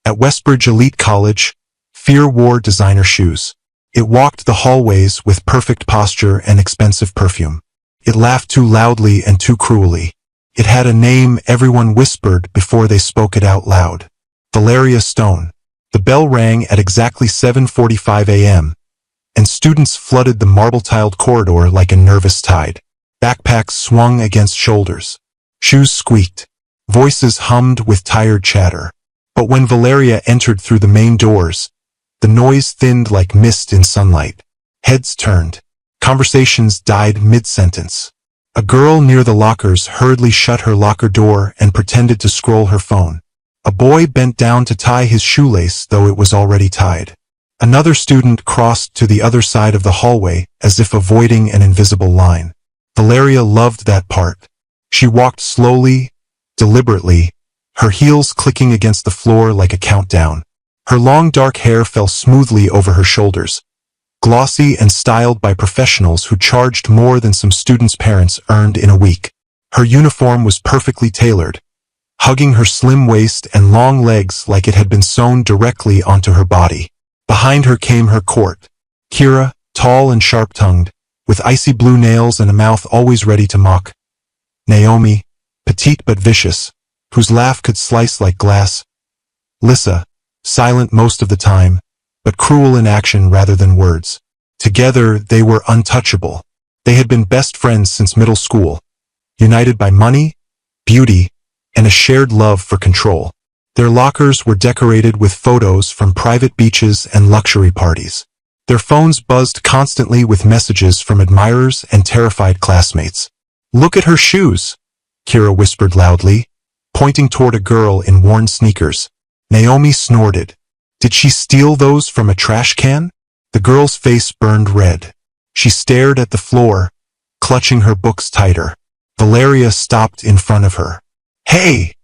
At Westbridge Elite College, Fear wore designer shoes. It walked the hallways with perfect posture and expensive perfume. It laughed too loudly and too cruelly. It had a name everyone whispered before they spoke it out loud. Valeria Stone. The bell rang at exactly 7:45 a.m., and students flooded the marble-tiled corridor like a nervous tide. Backpacks swung against shoulders. Shoes squeaked. Voices hummed with tired chatter. But when Valeria entered through the main doors, the noise thinned like mist in sunlight. Heads turned. Conversations died mid-sentence. A girl near the lockers hurriedly shut her locker door and pretended to scroll her phone. A boy bent down to tie his shoelace, though it was already tied. Another student crossed to the other side of the hallway, as if avoiding an invisible line. Valeria loved that part. She walked slowly, deliberately, her heels clicking against the floor like a countdown. Her long dark hair fell smoothly over her shoulders, glossy and styled by professionals who charged more than some students' parents earned in a week. Her uniform was perfectly tailored, hugging her slim waist and long legs like it had been sewn directly onto her body. Behind her came her court. Kira, tall and sharp-tongued, with icy blue nails and a mouth always ready to mock. Naomi, petite but vicious, whose laugh could slice like glass. Lissa, silent most of the time, but cruel in action rather than words. Together, they were untouchable. They had been best friends since middle school, united by money, beauty, and a shared love for control. Their lockers were decorated with photos from private beaches and luxury parties. Their phones buzzed constantly with messages from admirers and terrified classmates. "Look at her shoes," Kira whispered loudly, pointing toward a girl in worn sneakers. Naomi snorted. Did she steal those from a trash can? The girl's face burned red. She stared at the floor, clutching her books tighter. Valeria stopped in front of her. "Hey!"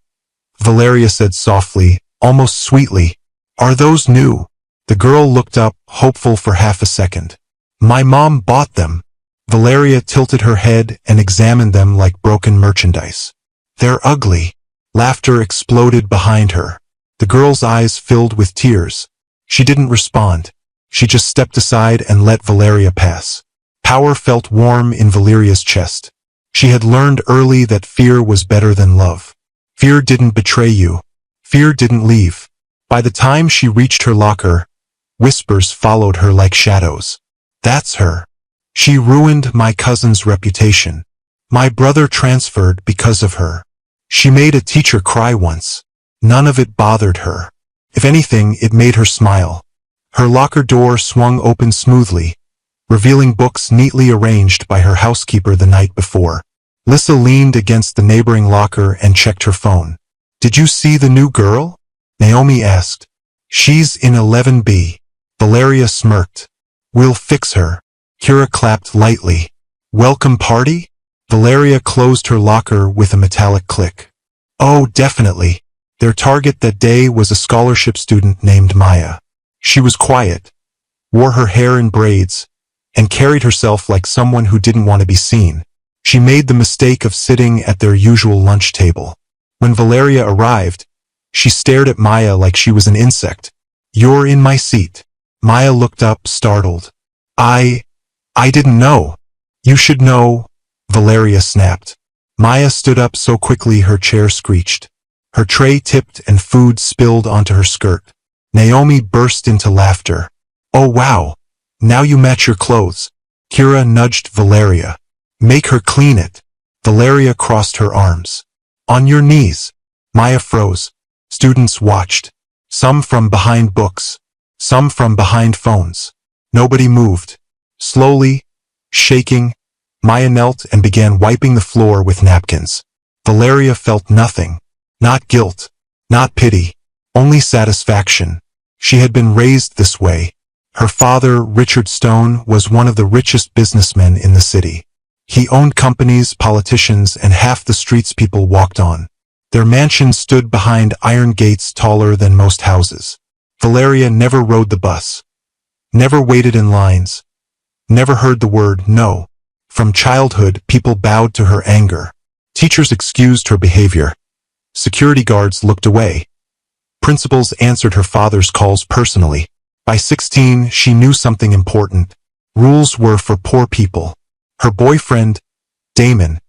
Valeria said softly, almost sweetly. "Are those new?" The girl looked up, hopeful for half a second. "My mom bought them." Valeria tilted her head and examined them like broken merchandise. "They're ugly." Laughter exploded behind her. The girl's eyes filled with tears. She didn't respond. She just stepped aside and let Valeria pass. Power felt warm in Valeria's chest. She had learned early that fear was better than love. Fear didn't betray you. Fear didn't leave. By the time she reached her locker, whispers followed her like shadows. "That's her. She ruined my cousin's reputation. My brother transferred because of her. She made a teacher cry once." None of it bothered her. If anything, it made her smile. Her locker door swung open smoothly, revealing books neatly arranged by her housekeeper the night before. Lissa leaned against the neighboring locker and checked her phone. "Did you see the new girl?" Naomi asked. "She's in 11B. Valeria smirked. "We'll fix her." Kira clapped lightly. "Welcome party?" Valeria closed her locker with a metallic click. "Oh, definitely." Their target that day was a scholarship student named Maya. She was quiet, wore her hair in braids, and carried herself like someone who didn't want to be seen. She made the mistake of sitting at their usual lunch table. When Valeria arrived, she stared at Maya like she was an insect. "You're in my seat." Maya looked up, startled. I didn't know." "You should know," Valeria snapped. Maya stood up so quickly her chair screeched. Her tray tipped and food spilled onto her skirt. Naomi burst into laughter. "Oh wow, now you match your clothes." Kira nudged Valeria. "Make her clean it." Valeria crossed her arms. "On your knees." Maya froze. Students watched. Some from behind books. Some from behind phones. Nobody moved. Slowly, shaking, Maya knelt and began wiping the floor with napkins. Valeria felt nothing. Not guilt. Not pity. Only satisfaction. She had been raised this way. Her father, Richard Stone, was one of the richest businessmen in the city. He owned companies, politicians, and half the streets people walked on. Their mansion stood behind iron gates taller than most houses. Valeria never rode the bus. Never waited in lines. Never heard the word no. From childhood, people bowed to her anger. Teachers excused her behavior. Security guards looked away. Principals answered her father's calls personally. By 16, she knew something important. Rules were for poor people. Her boyfriend, Damon,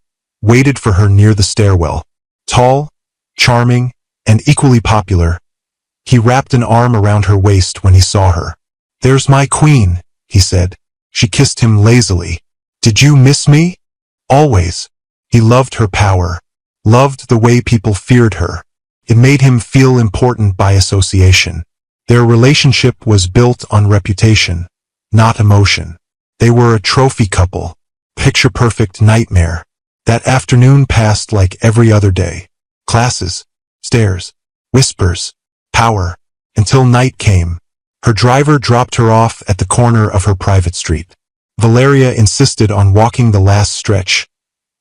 waited for her near the stairwell. Tall, charming, and equally popular. He wrapped an arm around her waist when he saw her. "There's my queen," he said. She kissed him lazily. "Did you miss me?" "Always." He loved her power, loved the way people feared her. It made him feel important by association. Their relationship was built on reputation, not emotion. They were a trophy couple, picture-perfect nightmare. That afternoon passed like every other day. Classes, stares, whispers, power, until night came. Her driver dropped her off at the corner of her private street. Valeria insisted on walking the last stretch,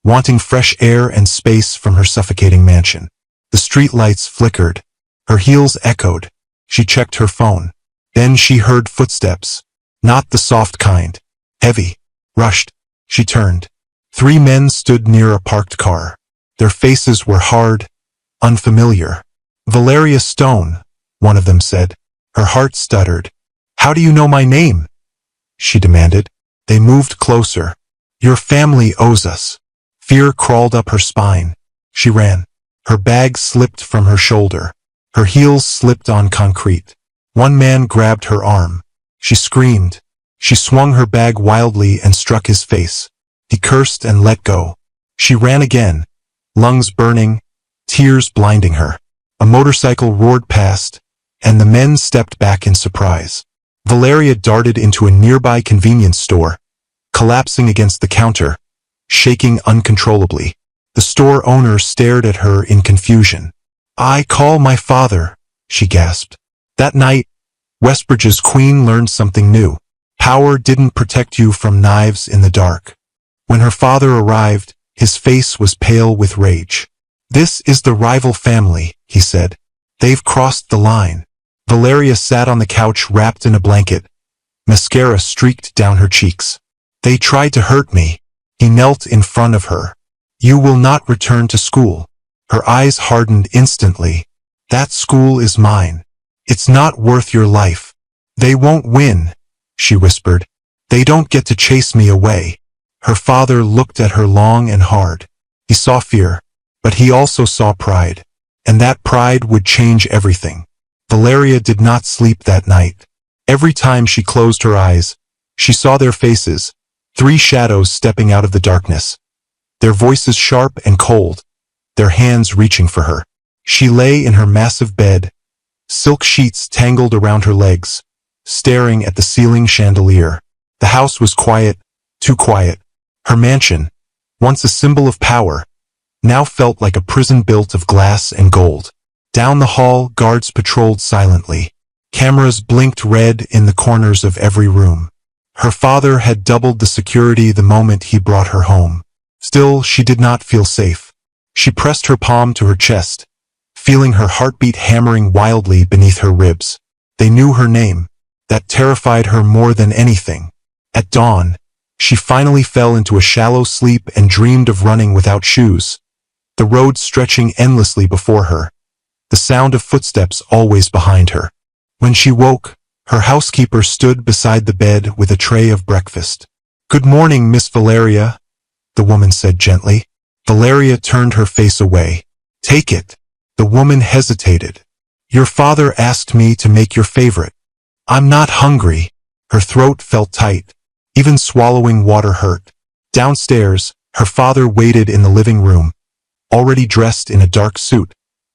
wanting fresh air and space from her suffocating mansion. The street lights flickered. Her heels echoed. She checked her phone. Then she heard footsteps. Not the soft kind. Heavy. Rushed. She turned. 3 men stood near a parked car. Their faces were hard, unfamiliar. "Valeria Stone," one of them said. Her heart stuttered. "How do you know my name?" she demanded. They moved closer. "Your family owes us." Fear crawled up her spine. She ran. Her bag slipped from her shoulder. Her heels slipped on concrete. One man grabbed her arm. She screamed. She swung her bag wildly and struck his face. He cursed and let go. She ran again, lungs burning, tears blinding her. A motorcycle roared past, and the men stepped back in surprise. Valeria darted into a nearby convenience store, collapsing against the counter, shaking uncontrollably. The store owner stared at her in confusion. "I call my father," she gasped. That night, Westbridge's queen learned something new. Power didn't protect you from knives in the dark. When her father arrived, his face was pale with rage. "This is the rival family," he said. "They've crossed the line." Valeria sat on the couch wrapped in a blanket. Mascara streaked down her cheeks. "They tried to hurt me." He knelt in front of her. "You will not return to school." Her eyes hardened instantly. "That school is mine. It's not worth your life." "They won't win," she whispered. "They don't get to chase me away." Her father looked at her long and hard. He saw fear, but he also saw pride. And that pride would change everything. Valeria did not sleep that night. Every time she closed her eyes, she saw their faces, 3 shadows stepping out of the darkness. Their voices sharp and cold, their hands reaching for her. She lay in her massive bed, silk sheets tangled around her legs, staring at the ceiling chandelier. The house was quiet, too quiet. Her mansion, once a symbol of power, now felt like a prison built of glass and gold. Down the hall, guards patrolled silently. Cameras blinked red in the corners of every room. Her father had doubled the security the moment he brought her home. Still, she did not feel safe. She pressed her palm to her chest, feeling her heartbeat hammering wildly beneath her ribs. They knew her name. That terrified her more than anything. At dawn, she finally fell into a shallow sleep and dreamed of running without shoes, the road stretching endlessly before her, the sound of footsteps always behind her. When she woke, her housekeeper stood beside the bed with a tray of breakfast. "Good morning, Miss Valeria," the woman said gently. Valeria turned her face away. "Take it." The woman hesitated. "Your father asked me to make your favorite." "I'm not hungry." Her throat felt tight. Even swallowing water hurt. Downstairs, her father waited in the living room, already dressed in a dark suit,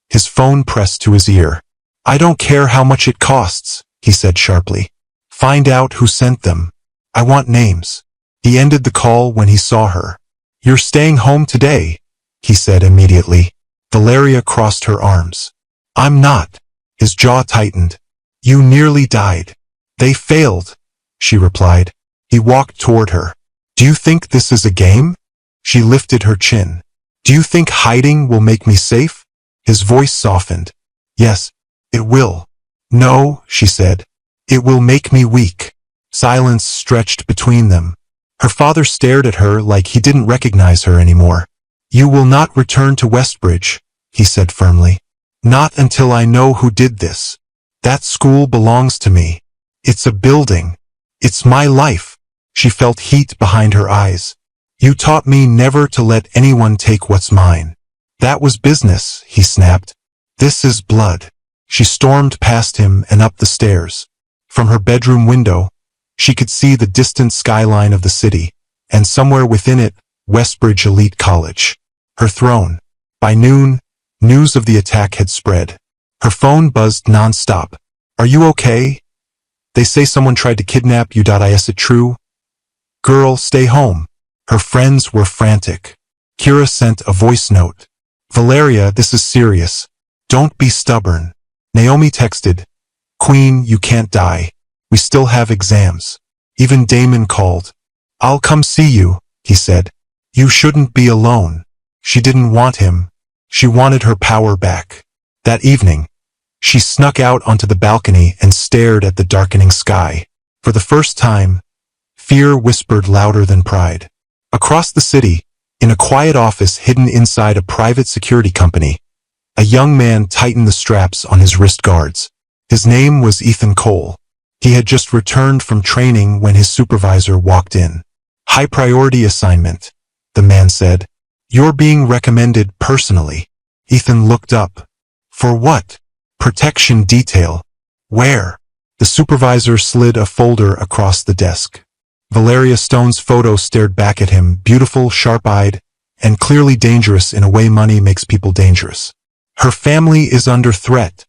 his phone pressed to his ear. "I don't care how much it costs," he said sharply. "Find out who sent them. I want names." He ended the call when he saw her. "You're staying home today," he said immediately. Valeria crossed her arms. "I'm not." His jaw tightened. "You nearly died." "They failed," she replied. He walked toward her. "Do you think this is a game?" She lifted her chin. "Do you think hiding will make me safe?" His voice softened. "Yes, it will." "No," she said. "It will make me weak." Silence stretched between them. Her father stared at her like he didn't recognize her anymore. "You will not return to Westbridge," he said firmly. Not until I know who did this. That school belongs to me. It's a building. It's my life. She felt heat behind her eyes. You taught me never to let anyone take what's mine. That was business, he snapped. This is blood. She stormed past him and up the stairs. From her bedroom window, she could see the distant skyline of the city, and somewhere within it, Westbridge Elite College. Her throne. By noon, news of the attack had spread. Her phone buzzed non-stop. Are you okay? They say someone tried to kidnap you. Is it true? Girl, stay home. Her friends were frantic. Kira sent a voice note. Valeria, this is serious. Don't be stubborn. Naomi texted. Queen, you can't die. We still have exams. Even Damon called. I'll come see you, he said. You shouldn't be alone. She didn't want him. She wanted her power back. That evening, she snuck out onto the balcony and stared at the darkening sky. For the first time, fear whispered louder than pride. Across the city, in a quiet office hidden inside a private security company, a young man tightened the straps on his wrist guards. His name was Ethan Cole. He had just returned from training when his supervisor walked in. High priority assignment, the man said. You're being recommended personally. Ethan looked up. For what? Protection detail. Where? The supervisor slid a folder across the desk. Valeria Stone's photo stared back at him, beautiful, sharp-eyed, and clearly dangerous in a way money makes people dangerous. Her family is under threat,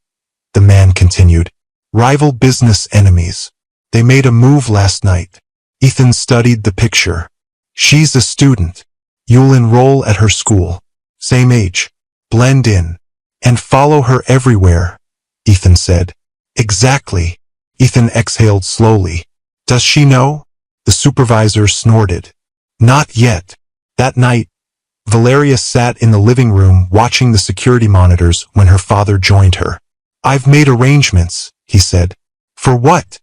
the man continued. Rival business enemies. They made a move last night. Ethan studied the picture. She's a student. You'll enroll at her school. Same age. Blend in. And follow her everywhere, Ethan said. Exactly. Ethan exhaled slowly. Does she know? The supervisor snorted. Not yet. That night, Valeria sat in the living room watching the security monitors when her father joined her. I've made arrangements, he said. For what?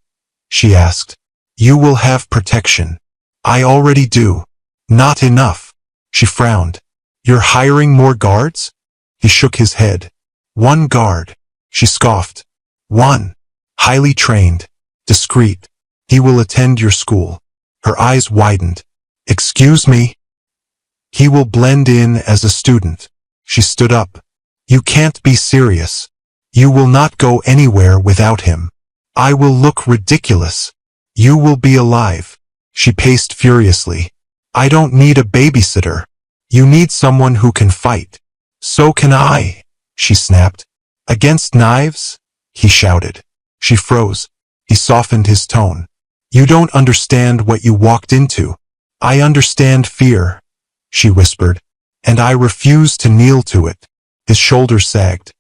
She asked. You will have protection. I already do. Not enough. She frowned. You're hiring more guards? He shook his head. One guard. She scoffed. One. Highly trained. Discreet. He will attend your school. Her eyes widened. Excuse me? He will blend in as a student. She stood up. You can't be serious. You will not go anywhere without him. I will look ridiculous. You will be alive. She paced furiously. I don't need a babysitter. You need someone who can fight. So can I, she snapped. Against knives? He shouted. She froze. He softened his tone. You don't understand what you walked into. I understand fear, she whispered, and I refuse to kneel to it. His shoulders sagged.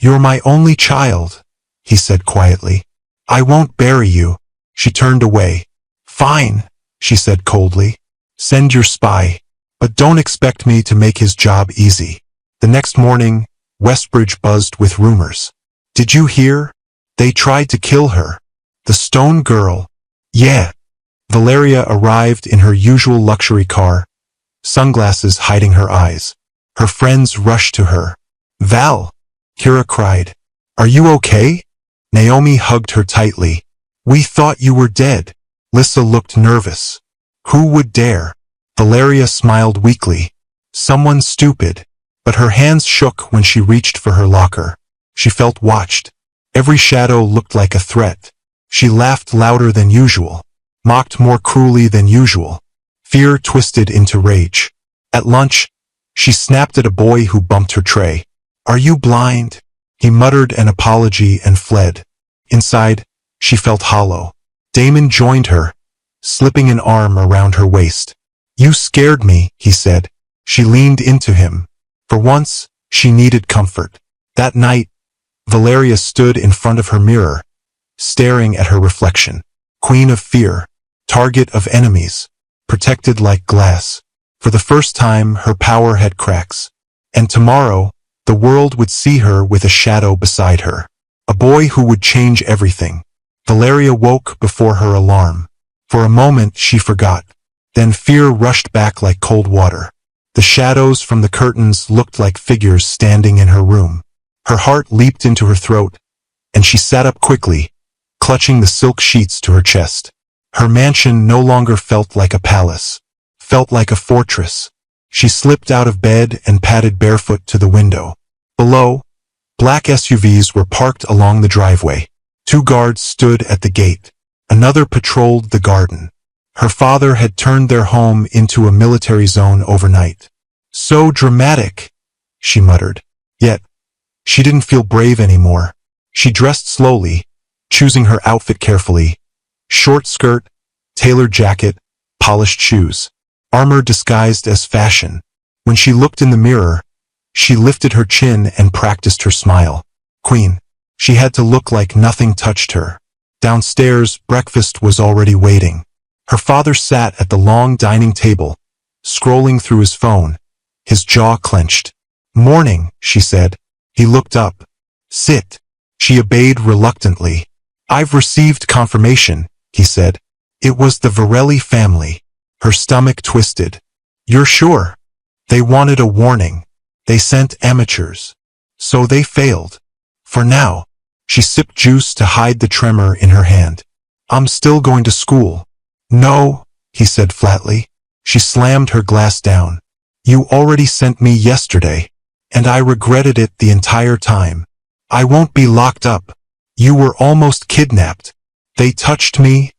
You're my only child, he said quietly. I won't bury you. She turned away. Fine, she said coldly. Send your spy, but don't expect me to make his job easy. The next morning, Westbridge buzzed with rumors. Did you hear? They tried to kill her. The Stone girl. Yeah. Valeria arrived in her usual luxury car, sunglasses hiding her eyes. Her friends rushed to her. Val, Kira cried. Are you okay? Naomi hugged her tightly. We thought you were dead. Lissa looked nervous. Who would dare? Valeria smiled weakly. Someone stupid. But her hands shook when she reached for her locker. She felt watched. Every shadow looked like a threat. She laughed louder than usual, mocked more cruelly than usual. Fear twisted into rage. At lunch, she snapped at a boy who bumped her tray. Are you blind? He muttered an apology and fled. Inside, she felt hollow. Damon joined her, slipping an arm around her waist. You scared me, he said. She leaned into him. For once, she needed comfort. That night, Valeria stood in front of her mirror, staring at her reflection. Queen of fear, target of enemies, protected like glass. For the first time, her power had cracks. And tomorrow, the world would see her with a shadow beside her. A boy who would change everything. Valeria woke before her alarm. For a moment, she forgot. Then fear rushed back like cold water. The shadows from the curtains looked like figures standing in her room. Her heart leaped into her throat, and she sat up quickly, clutching the silk sheets to her chest. Her mansion no longer felt like a palace, felt like a fortress. She slipped out of bed and padded barefoot to the window. Below, black SUVs were parked along the driveway. 2 guards stood at the gate. Another patrolled the garden. Her father had turned their home into a military zone overnight. So dramatic, she muttered. Yet, she didn't feel brave anymore. She dressed slowly, choosing her outfit carefully. Short skirt, tailored jacket, polished shoes. Armor disguised as fashion. When she looked in the mirror, she lifted her chin and practiced her smile. Queen. She had to look like nothing touched her. Downstairs, breakfast was already waiting. Her father sat at the long dining table, scrolling through his phone, his jaw clenched. Morning, she said. He looked up. Sit. She obeyed reluctantly. I've received confirmation, he said. It was the Varelli family. Her stomach twisted. You're sure? They wanted a warning. They sent amateurs. So they failed. For now. She sipped juice to hide the tremor in her hand. I'm still going to school. No, he said flatly. She slammed her glass down. You already sent me yesterday, and I regretted it the entire time. I won't be locked up. You were almost kidnapped. They touched me,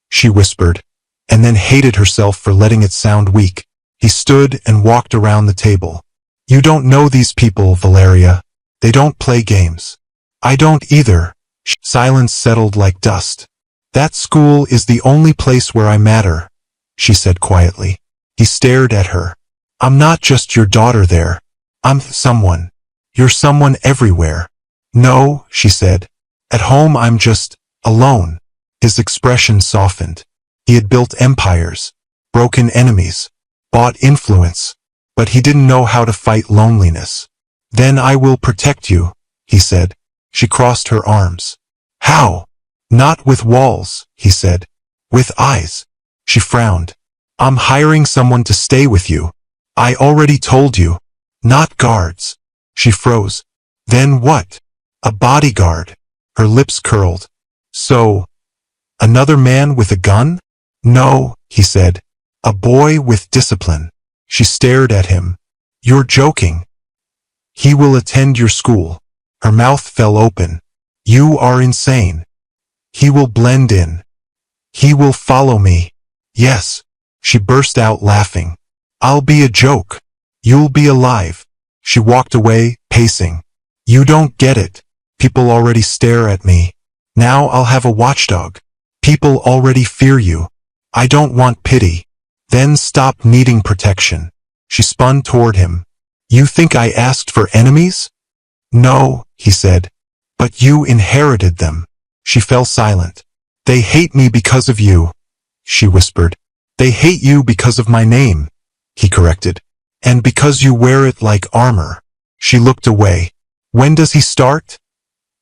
she whispered, and then hated herself for letting it sound weak. He stood and walked around the table. You don't know these people, Valeria. They don't play games. I don't either. Silence settled like dust. That school is the only place where I matter, she said quietly. He stared at her. I'm not just your daughter there. I'm someone. You're someone everywhere. No, she said. At home I'm just alone. His expression softened. He had built empires, broken enemies, bought influence, but he didn't know how to fight loneliness. Then I will protect you, he said. She crossed her arms. How? Not with walls, he said. With eyes. She frowned. I'm hiring someone to stay with you. I already told you. Not guards. She froze. Then what? A bodyguard. Her lips curled. So, another man with a gun? No, he said. A boy with discipline. She stared at him. You're joking. He will attend your school. Her mouth fell open. You are insane. He will blend in. He will follow me. Yes. She burst out laughing. I'll be a joke. You'll be alive. She walked away, pacing. You don't get it. People already stare at me. Now I'll have a watchdog. People already fear you. I don't want pity. Then stop needing protection. She spun toward him. You think I asked for enemies? No, he said. But you inherited them. She fell silent. They hate me because of you, she whispered. They hate you because of my name, he corrected. And because you wear it like armor. She looked away. When does he start?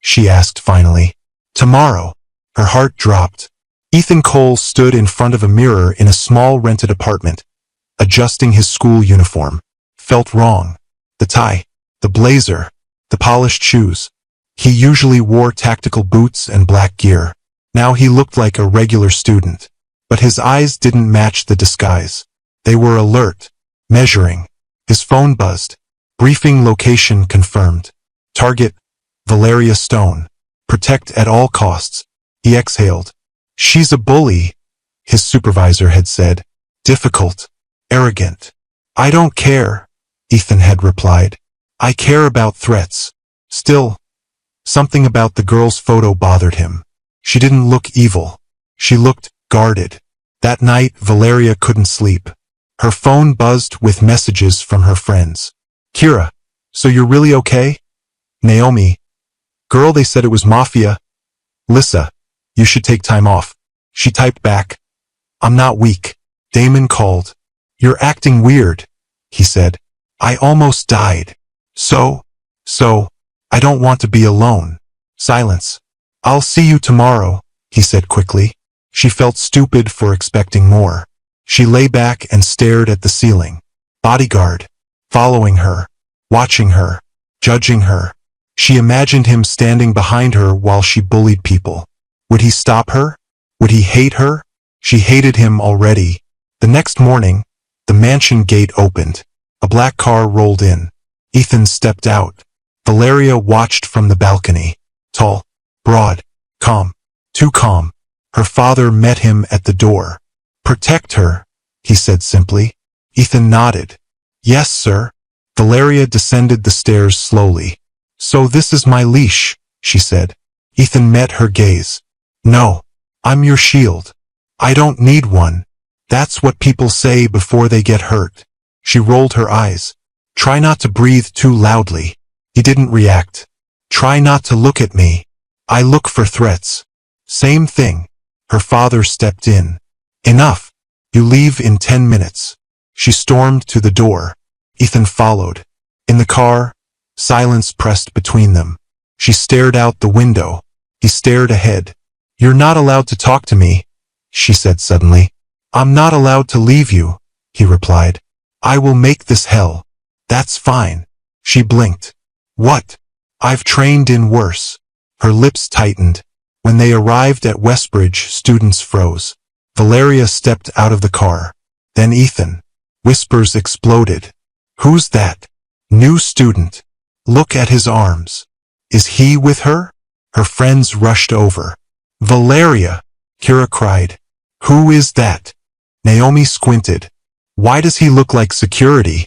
She asked finally. Tomorrow. Her heart dropped. Ethan Cole stood in front of a mirror in a small rented apartment, adjusting his school uniform. Felt wrong. The tie, the blazer, the polished shoes. He usually wore tactical boots and black gear. Now he looked like a regular student. But his eyes didn't match the disguise. They were alert, measuring. His phone buzzed. Briefing location confirmed. Target, Valeria Stone. Protect at all costs. He exhaled. She's a bully, his supervisor had said. Difficult. Arrogant. I don't care, Ethan had replied. I care about threats. Still, something about the girl's photo bothered him. She didn't look evil. She looked guarded. That night, Valeria couldn't sleep. Her phone buzzed with messages from her friends. Kira, so you're really okay? Naomi. Girl, they said it was mafia. Lissa, you should take time off. She typed back. I'm not weak. Damon called. You're acting weird, he said. I almost died. So, I don't want to be alone. Silence. I'll see you tomorrow, he said quickly. She felt stupid for expecting more. She lay back and stared at the ceiling. Bodyguard. Following her. Watching her. Judging her. She imagined him standing behind her while she bullied people. Would he stop her? Would he hate her? She hated him already. The next morning, the mansion gate opened. A black car rolled in. Ethan stepped out. Valeria watched from the balcony. Tall, broad, calm, too calm. Her father met him at the door. "Protect her," he said simply. Ethan nodded. "Yes, sir." Valeria descended the stairs slowly. "So this is my leash," she said. Ethan met her gaze. "No, I'm your shield. I don't need one. That's what people say before they get hurt." She rolled her eyes. "Try not to breathe too loudly." He didn't react. "Try not to look at me. I look for threats." "Same thing." Her father stepped in. "Enough. You leave in 10 minutes." She stormed to the door. Ethan followed. In the car, silence pressed between them. She stared out the window. He stared ahead. "You're not allowed to talk to me," she said suddenly. "I'm not allowed to leave you," he replied. "I will make this hell." "That's fine." She blinked. "What?" "I've trained in worse." Her lips tightened. When they arrived at Westbridge, students froze. Valeria stepped out of the car. Then Ethan. Whispers exploded. "Who's that?" "New student. Look at his arms." "Is he with her?" Her friends rushed over. "Valeria!" Kira cried. "Who is that?" Naomi squinted. "Why does he look like security?"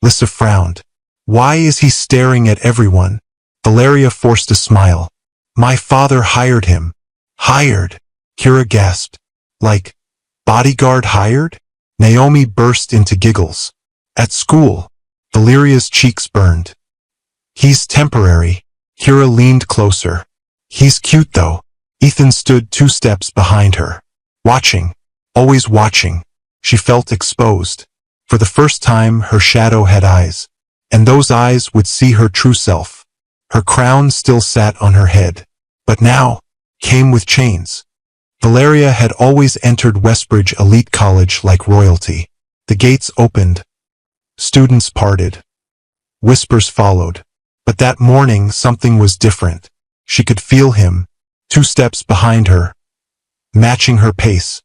Lissa frowned. "Why is he staring at everyone?" Valeria forced a smile. "My father hired him." "Hired?" Kira gasped. "Like, Bodyguard hired?" Naomi burst into giggles. "At school." Valeria's cheeks burned. "He's temporary." Kira leaned closer. "He's cute though." Ethan stood 2 steps behind her. Watching. Always watching. She felt exposed. For the first time, her shadow had eyes. And those eyes would see her true self. Her crown still sat on her head. But now, came with chains. Valeria had always entered Westbridge Elite College like royalty. The gates opened. Students parted. Whispers followed. But that morning something was different. She could feel him, 2 steps behind her, matching her pace.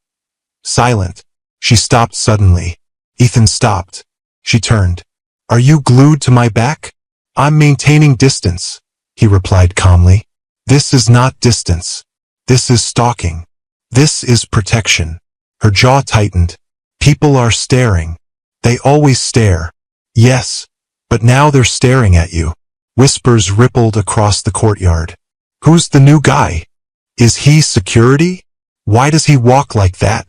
Silent. She stopped suddenly. Ethan stopped. She turned. "Are you glued to my back?" "I'm maintaining distance," he replied calmly. "This is not distance. This is stalking. This is protection." Her jaw tightened. "People are staring. They always stare." "Yes, but now they're staring at you." Whispers rippled across the courtyard. "Who's the new guy? Is he security? Why does he walk like that?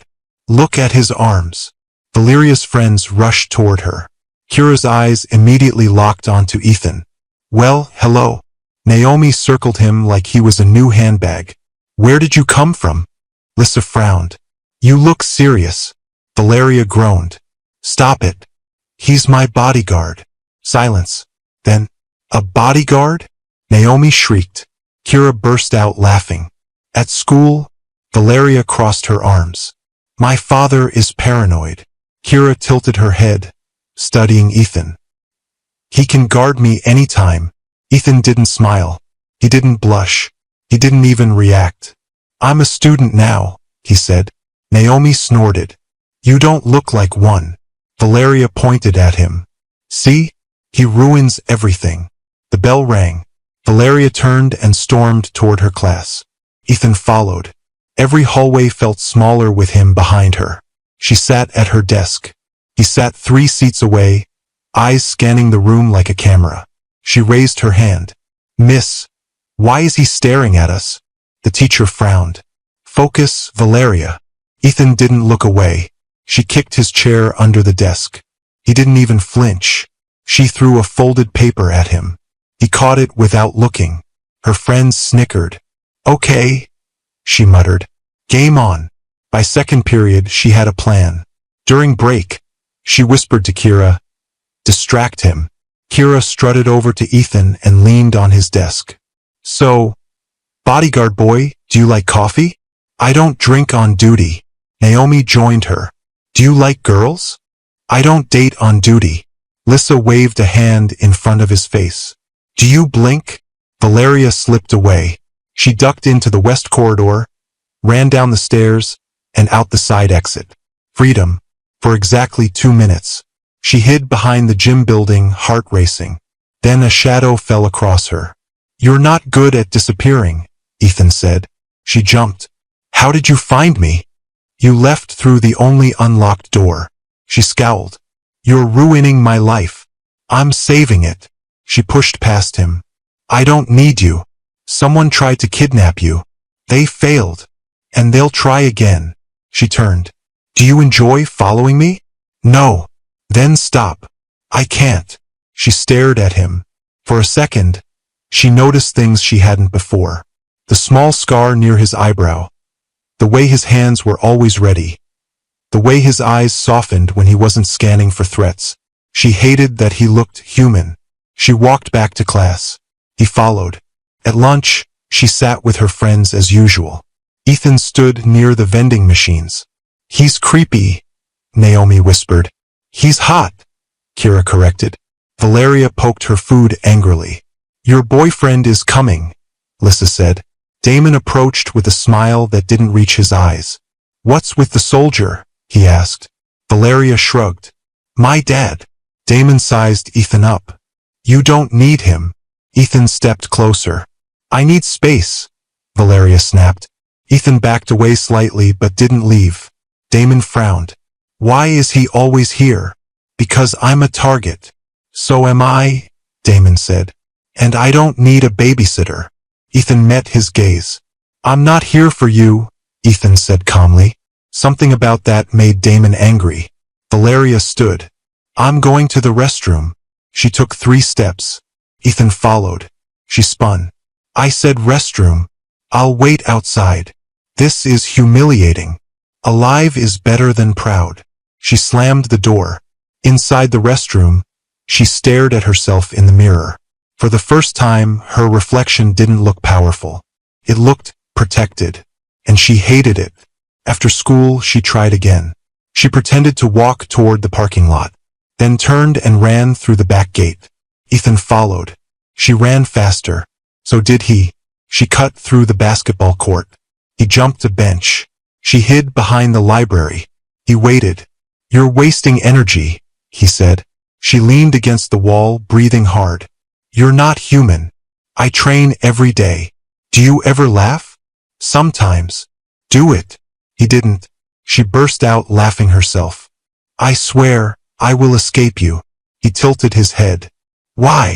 Look at his arms." Valeria's friends rushed toward her. Kira's eyes immediately locked onto Ethan. "Well, hello." Naomi circled him like he was a new handbag. "Where did you come from?" Lissa frowned. "You look serious." Valeria groaned. "Stop it. He's my bodyguard." Silence. Then, "A bodyguard?" Naomi shrieked. Kira burst out laughing. "At school?" Valeria crossed her arms. "My father is paranoid." Kira tilted her head, studying Ethan. "He can guard me anytime." Ethan didn't smile. He didn't blush. He didn't even react. "I'm a student now," he said. Naomi snorted. "You don't look like one." Valeria pointed at him. "See? He ruins everything." The bell rang. Valeria turned and stormed toward her class. Ethan followed. Every hallway felt smaller with him behind her. She sat at her desk. He sat 3 seats away, eyes scanning the room like a camera. She raised her hand. "Miss, why is he staring at us?" The teacher frowned. "Focus, Valeria." Ethan didn't look away. She kicked his chair under the desk. He didn't even flinch. She threw a folded paper at him. He caught it without looking. Her friends snickered. "Okay," she muttered. "Game on." By second period, she had a plan. During break, she whispered to Kira, "Distract him." Kira strutted over to Ethan and leaned on his desk. "So, bodyguard boy, do you like coffee?" "I don't drink on duty." Naomi joined her. "Do you like girls?" "I don't date on duty." Lissa waved a hand in front of his face. "Do you blink?" Valeria slipped away. She ducked into the west corridor, ran down the stairs, and out the side exit. Freedom. For exactly 2 minutes. She hid behind the gym building, heart racing. Then a shadow fell across her. "You're not good at disappearing," Ethan said. She jumped. "How did you find me?" "You left through the only unlocked door." She scowled. "You're ruining my life." "I'm saving it." She pushed past him. "I don't need you. Someone tried to kidnap you. They failed. And they'll try again." She turned. "Do you enjoy following me?" "No." "Then stop." "I can't." She stared at him. For a second, she noticed things she hadn't before. The small scar near his eyebrow. The way his hands were always ready. The way his eyes softened when he wasn't scanning for threats. She hated that he looked human. She walked back to class. He followed. At lunch, she sat with her friends as usual. Ethan stood near the vending machines. "He's creepy," Naomi whispered. "He's hot," Kira corrected. Valeria poked her food angrily. "Your boyfriend is coming," Lissa said. Damon approached with a smile that didn't reach his eyes. "What's with the soldier?" he asked. Valeria shrugged. "My dad." Damon sized Ethan up. "You don't need him." Ethan stepped closer. "I need space," Valeria snapped. Ethan backed away slightly but didn't leave. Damon frowned. "Why is he always here?" "Because I'm a target." "So am I," Damon said. "And I don't need a babysitter." Ethan met his gaze. "I'm not here for you," Ethan said calmly. Something about that made Damon angry. Valeria stood. "I'm going to the restroom." She took 3 steps. Ethan followed. She spun. "I said restroom. I'll wait outside." "This is humiliating." "Alive is better than proud." She slammed the door. Inside the restroom, she stared at herself in the mirror. For the first time, her reflection didn't look powerful. It looked protected. And she hated it. After school, she tried again. She pretended to walk toward the parking lot, then turned and ran through the back gate. Ethan followed. She ran faster. So did he. She cut through the basketball court. He jumped a bench. She hid behind the library. He waited. "You're wasting energy," he said. She leaned against the wall, breathing hard. "You're not human. I train every day." "Do you ever laugh?" "Sometimes." "Do it." He didn't. She burst out laughing herself. "I swear, I will escape you." He tilted his head. "Why?"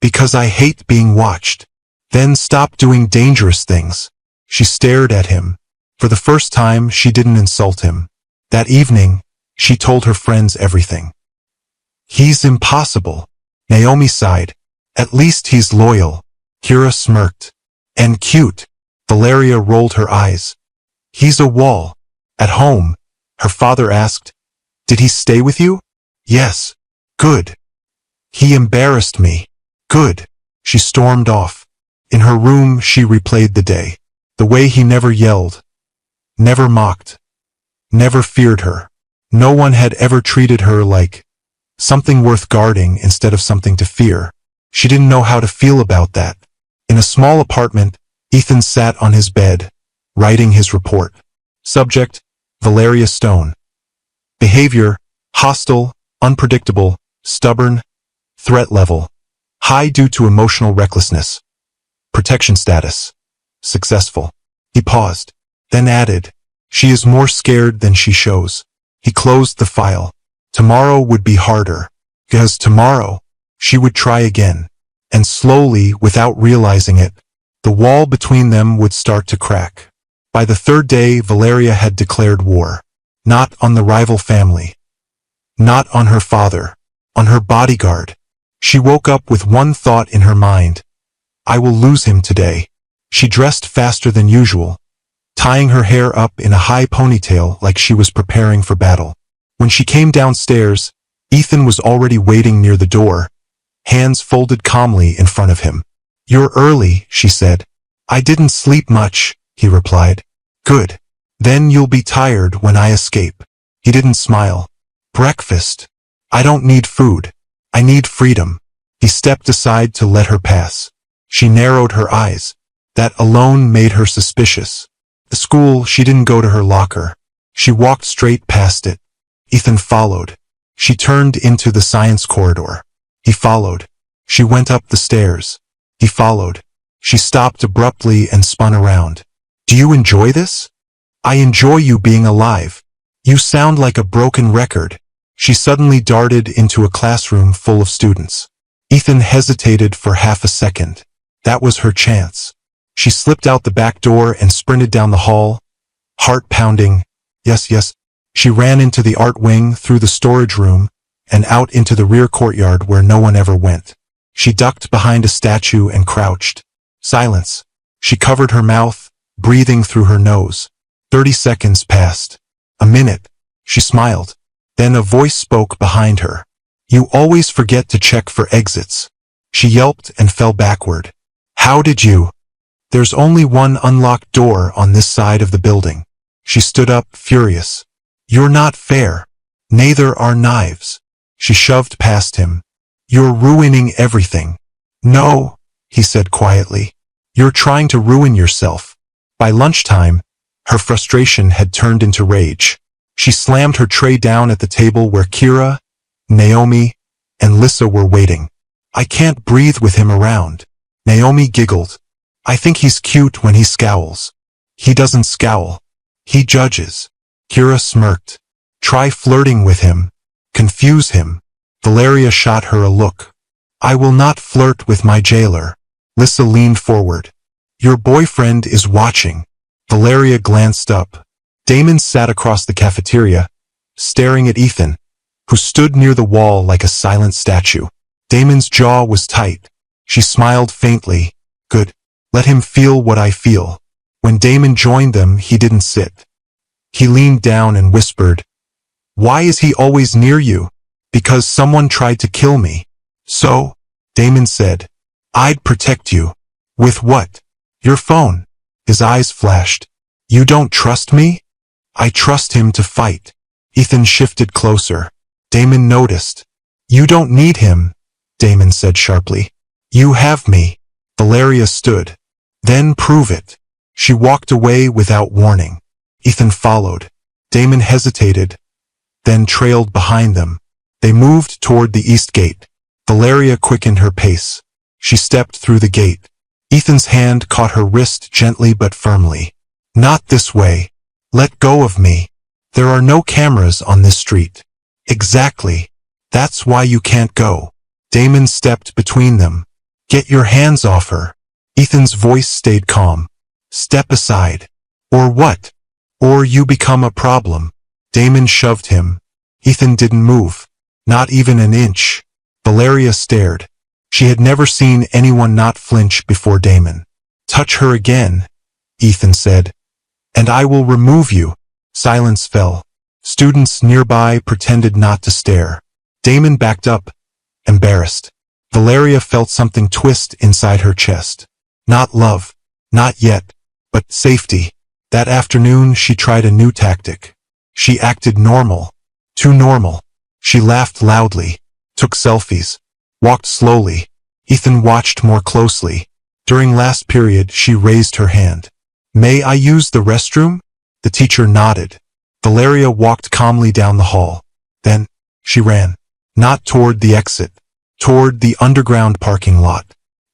"Because I hate being watched." "Then stop doing dangerous things." She stared at him. For the first time, she didn't insult him. That evening, she told her friends everything. "He's impossible." Naomi sighed. "At least he's loyal." Kira smirked. "And cute." Valeria rolled her eyes. "He's a wall." At home, her father asked, "Did he stay with you?" "Yes." "Good." "He embarrassed me." "Good." She stormed off. In her room, she replayed the day. The way he never yelled, never mocked, never feared her. No one had ever treated her like something worth guarding instead of something to fear. She didn't know how to feel about that. In a small apartment, Ethan sat on his bed, writing his report. Subject, Valeria Stone. Behavior, hostile, unpredictable, stubborn. Threat level, high due to emotional recklessness. Protection status, successful. He paused, then added, "She is more scared than she shows." He closed the file. Tomorrow would be harder, because tomorrow, she would try again. And slowly, without realizing it, the wall between them would start to crack. By the 3rd day, Valeria had declared war. Not on the rival family. Not on her father. On her bodyguard. She woke up with one thought in her mind. I will lose him today. She dressed faster than usual, tying her hair up in a high ponytail like she was preparing for battle. When she came downstairs, Ethan was already waiting near the door, hands folded calmly in front of him. "You're early," she said. "I didn't sleep much," he replied. "Good. Then you'll be tired when I escape." He didn't smile. "Breakfast. I don't need food. I need freedom." He stepped aside to let her pass. She narrowed her eyes. That alone made her suspicious. The school, she didn't go to her locker. She walked straight past it. Ethan followed. She turned into the science corridor. He followed. She went up the stairs. He followed. She stopped abruptly and spun around. Do you enjoy this? I enjoy you being alive. You sound like a broken record. She suddenly darted into a classroom full of students. Ethan hesitated for half a second. That was her chance. She slipped out the back door and sprinted down the hall. Heart pounding. Yes, yes. She ran into the art wing, through the storage room, and out into the rear courtyard where no one ever went. She ducked behind a statue and crouched. Silence. She covered her mouth, breathing through her nose. 30 seconds passed. A minute. She smiled. Then a voice spoke behind her. You always forget to check for exits. She yelped and fell backward. How did you? There's only one unlocked door on this side of the building. She stood up, furious. You're not fair. Neither are knives. She shoved past him. You're ruining everything. No, he said quietly. You're trying to ruin yourself. By lunchtime, her frustration had turned into rage. She slammed her tray down at the table where Kira, Naomi, and Lissa were waiting. I can't breathe with him around. Naomi giggled. I think he's cute when he scowls. He doesn't scowl. He judges. Kira smirked. Try flirting with him. Confuse him. Valeria shot her a look. I will not flirt with my jailer. Lissa leaned forward. Your boyfriend is watching. Valeria glanced up. Damon sat across the cafeteria, staring at Ethan, who stood near the wall like a silent statue. Damon's jaw was tight. She smiled faintly. Good. Let him feel what I feel. When Damon joined them, he didn't sit. He leaned down and whispered, Why is he always near you? Because someone tried to kill me. So, Damon said, I'd protect you. With what? Your phone. His eyes flashed. You don't trust me? I trust him to fight. Ethan shifted closer. Damon noticed. You don't need him, Damon said sharply. You have me. Valeria stood. Then prove it. She walked away without warning. Ethan followed. Damon hesitated, then trailed behind them. They moved toward the east gate. Valeria quickened her pace. She stepped through the gate. Ethan's hand caught her wrist gently but firmly. Not this way. Let go of me. There are no cameras on this street. Exactly. That's why you can't go. Damon stepped between them. Get your hands off her. Ethan's voice stayed calm. Step aside. Or what? Or you become a problem. Damon shoved him. Ethan didn't move. Not even an inch. Valeria stared. She had never seen anyone not flinch before Damon. Touch her again, Ethan said. And I will remove you. Silence fell. Students nearby pretended not to stare. Damon backed up, embarrassed. Valeria felt something twist inside her chest. Not love. Not yet. But safety. That afternoon she tried a new tactic. She acted normal. Too normal. She laughed loudly. Took selfies. Walked slowly. Ethan watched more closely. During last period she raised her hand. May I use the restroom? The teacher nodded. Valeria walked calmly down the hall. Then, she ran. Not toward the exit. Toward the underground parking lot.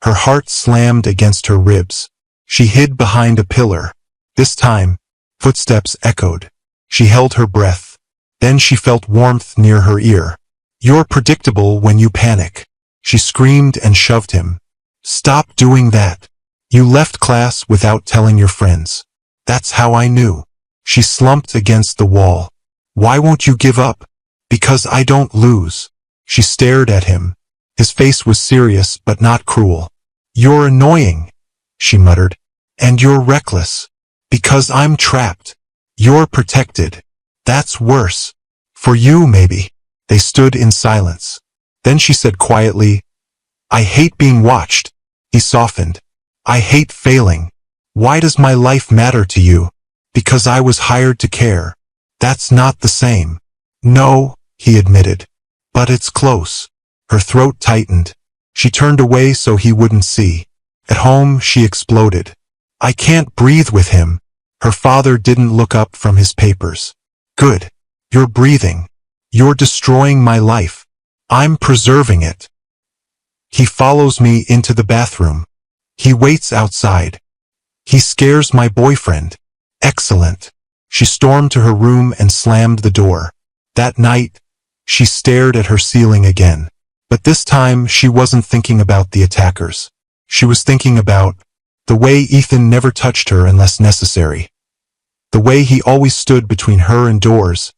Her heart slammed against her ribs. She hid behind a pillar. This time, footsteps echoed. She held her breath. Then she felt warmth near her ear. You're predictable when you panic. She screamed and shoved him. Stop doing that. You left class without telling your friends. That's how I knew. She slumped against the wall. Why won't you give up? Because I don't lose. She stared at him. His face was serious but not cruel. You're annoying, she muttered. And you're reckless. Because I'm trapped. You're protected. That's worse. For you, maybe. They stood in silence. Then she said quietly, I hate being watched. He softened. I hate failing. Why does my life matter to you? Because I was hired to care. That's not the same. No, he admitted. But it's close. Her throat tightened. She turned away so he wouldn't see. At home, she exploded. I can't breathe with him. Her father didn't look up from his papers. Good. You're breathing. You're destroying my life. I'm preserving it. He follows me into the bathroom. He waits outside. He scares my boyfriend. Excellent. She stormed to her room and slammed the door. That night, she stared at her ceiling again. But this time, she wasn't thinking about the attackers. She was thinking about the way Ethan never touched her unless necessary. The way he always stood between her and doors.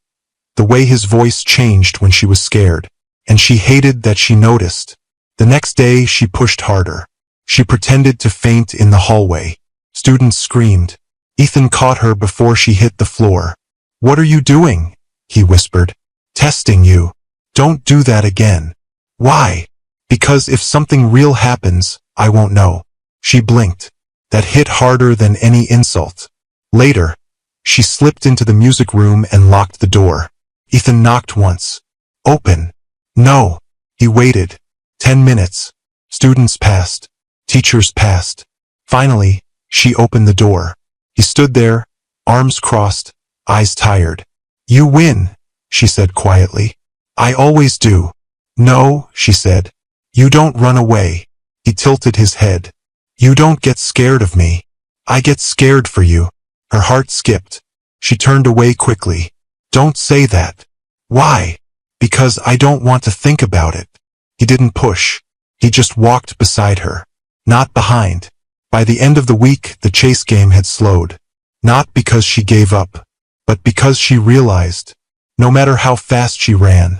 The way his voice changed when she was scared. And she hated that she noticed. The next day, she pushed harder. She pretended to faint in the hallway. Students screamed. Ethan caught her before she hit the floor. What are you doing? He whispered. Testing you. Don't do that again. Why? Because if something real happens, I won't know. She blinked. That hit harder than any insult. Later, she slipped into the music room and locked the door. Ethan knocked once. Open. No. He waited. 10 minutes. Students passed. Teachers passed. Finally, she opened the door. He stood there, arms crossed, eyes tired. You win, she said quietly. I always do. No, she said. You don't run away. He tilted his head. You don't get scared of me. I get scared for you. Her heart skipped. She turned away quickly. Don't say that. Why? Because I don't want to think about it. He didn't push. He just walked beside her. Not behind. By the end of the week, the chase game had slowed. Not because she gave up, but because she realized, no matter how fast she ran,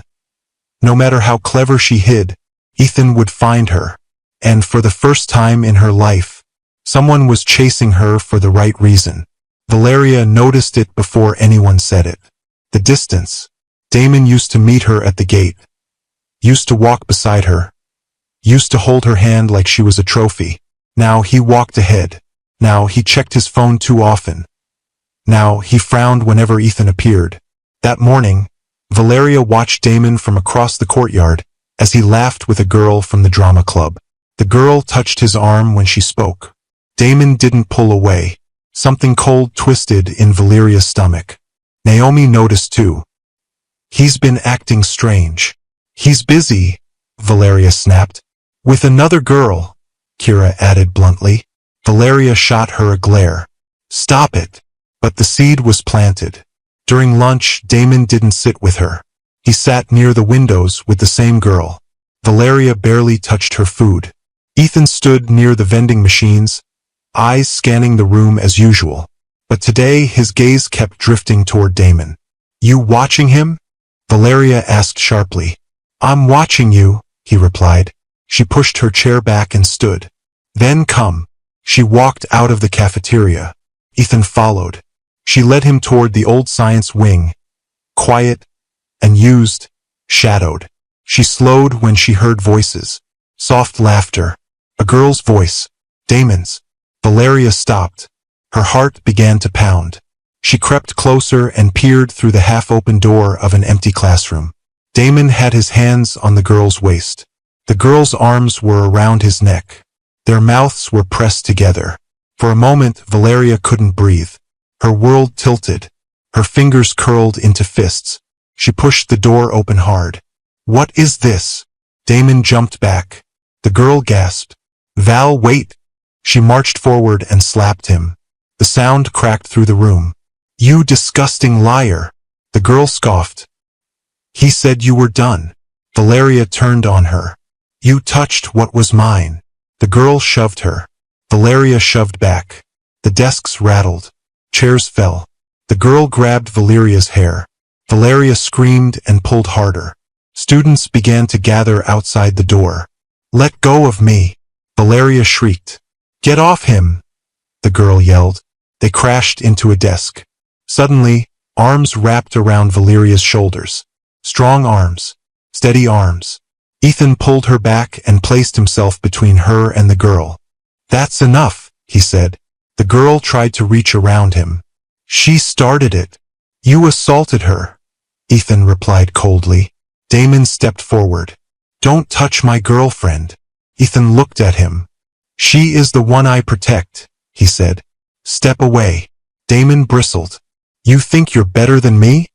no matter how clever she hid, Ethan would find her. And for the first time in her life, someone was chasing her for the right reason. Valeria noticed it before anyone said it. The distance. Damon used to meet her at the gate. Used to walk beside her. Used to hold her hand like she was a trophy. Now he walked ahead. Now he checked his phone too often. Now he frowned whenever Ethan appeared. That morning, Valeria watched Damon from across the courtyard as he laughed with a girl from the drama club. The girl touched his arm when she spoke. Damon didn't pull away. Something cold twisted in Valeria's stomach. Naomi noticed too. He's been acting strange. He's busy, Valeria snapped. With another girl, Kira added bluntly. Valeria shot her a glare. Stop it. But the seed was planted. During lunch, Damon didn't sit with her. He sat near the windows with the same girl. Valeria barely touched her food. Ethan stood near the vending machines, eyes scanning the room as usual. But today his gaze kept drifting toward Damon. You watching him? Valeria asked sharply. I'm watching you, he replied. She pushed her chair back and stood. Then come. She walked out of the cafeteria. Ethan followed. She led him toward the old science wing. Quiet, unused, shadowed. She slowed when she heard voices. Soft laughter. A girl's voice. Damon's. Valeria stopped. Her heart began to pound. She crept closer and peered through the half-open door of an empty classroom. Damon had his hands on the girl's waist. The girl's arms were around his neck. Their mouths were pressed together. For a moment, Valeria couldn't breathe. Her world tilted. Her fingers curled into fists. She pushed the door open hard. What is this? Damon jumped back. The girl gasped. Val, wait. She marched forward and slapped him. The sound cracked through the room. You disgusting liar. The girl scoffed. He said you were done. Valeria turned on her. You touched what was mine. The girl shoved her. Valeria shoved back. The desks rattled. Chairs fell. The girl grabbed Valeria's hair. Valeria screamed and pulled harder. Students began to gather outside the door. Let go of me. Valeria shrieked. Get off him. The girl yelled. They crashed into a desk. Suddenly, arms wrapped around Valeria's shoulders. Strong arms. Steady arms. Ethan pulled her back and placed himself between her and the girl. That's enough, he said. The girl tried to reach around him. She started it. You assaulted her, Ethan replied coldly. Damon stepped forward. Don't touch my girlfriend. Ethan looked at him. She is the one I protect, he said. Step away. Damon bristled. You think you're better than me?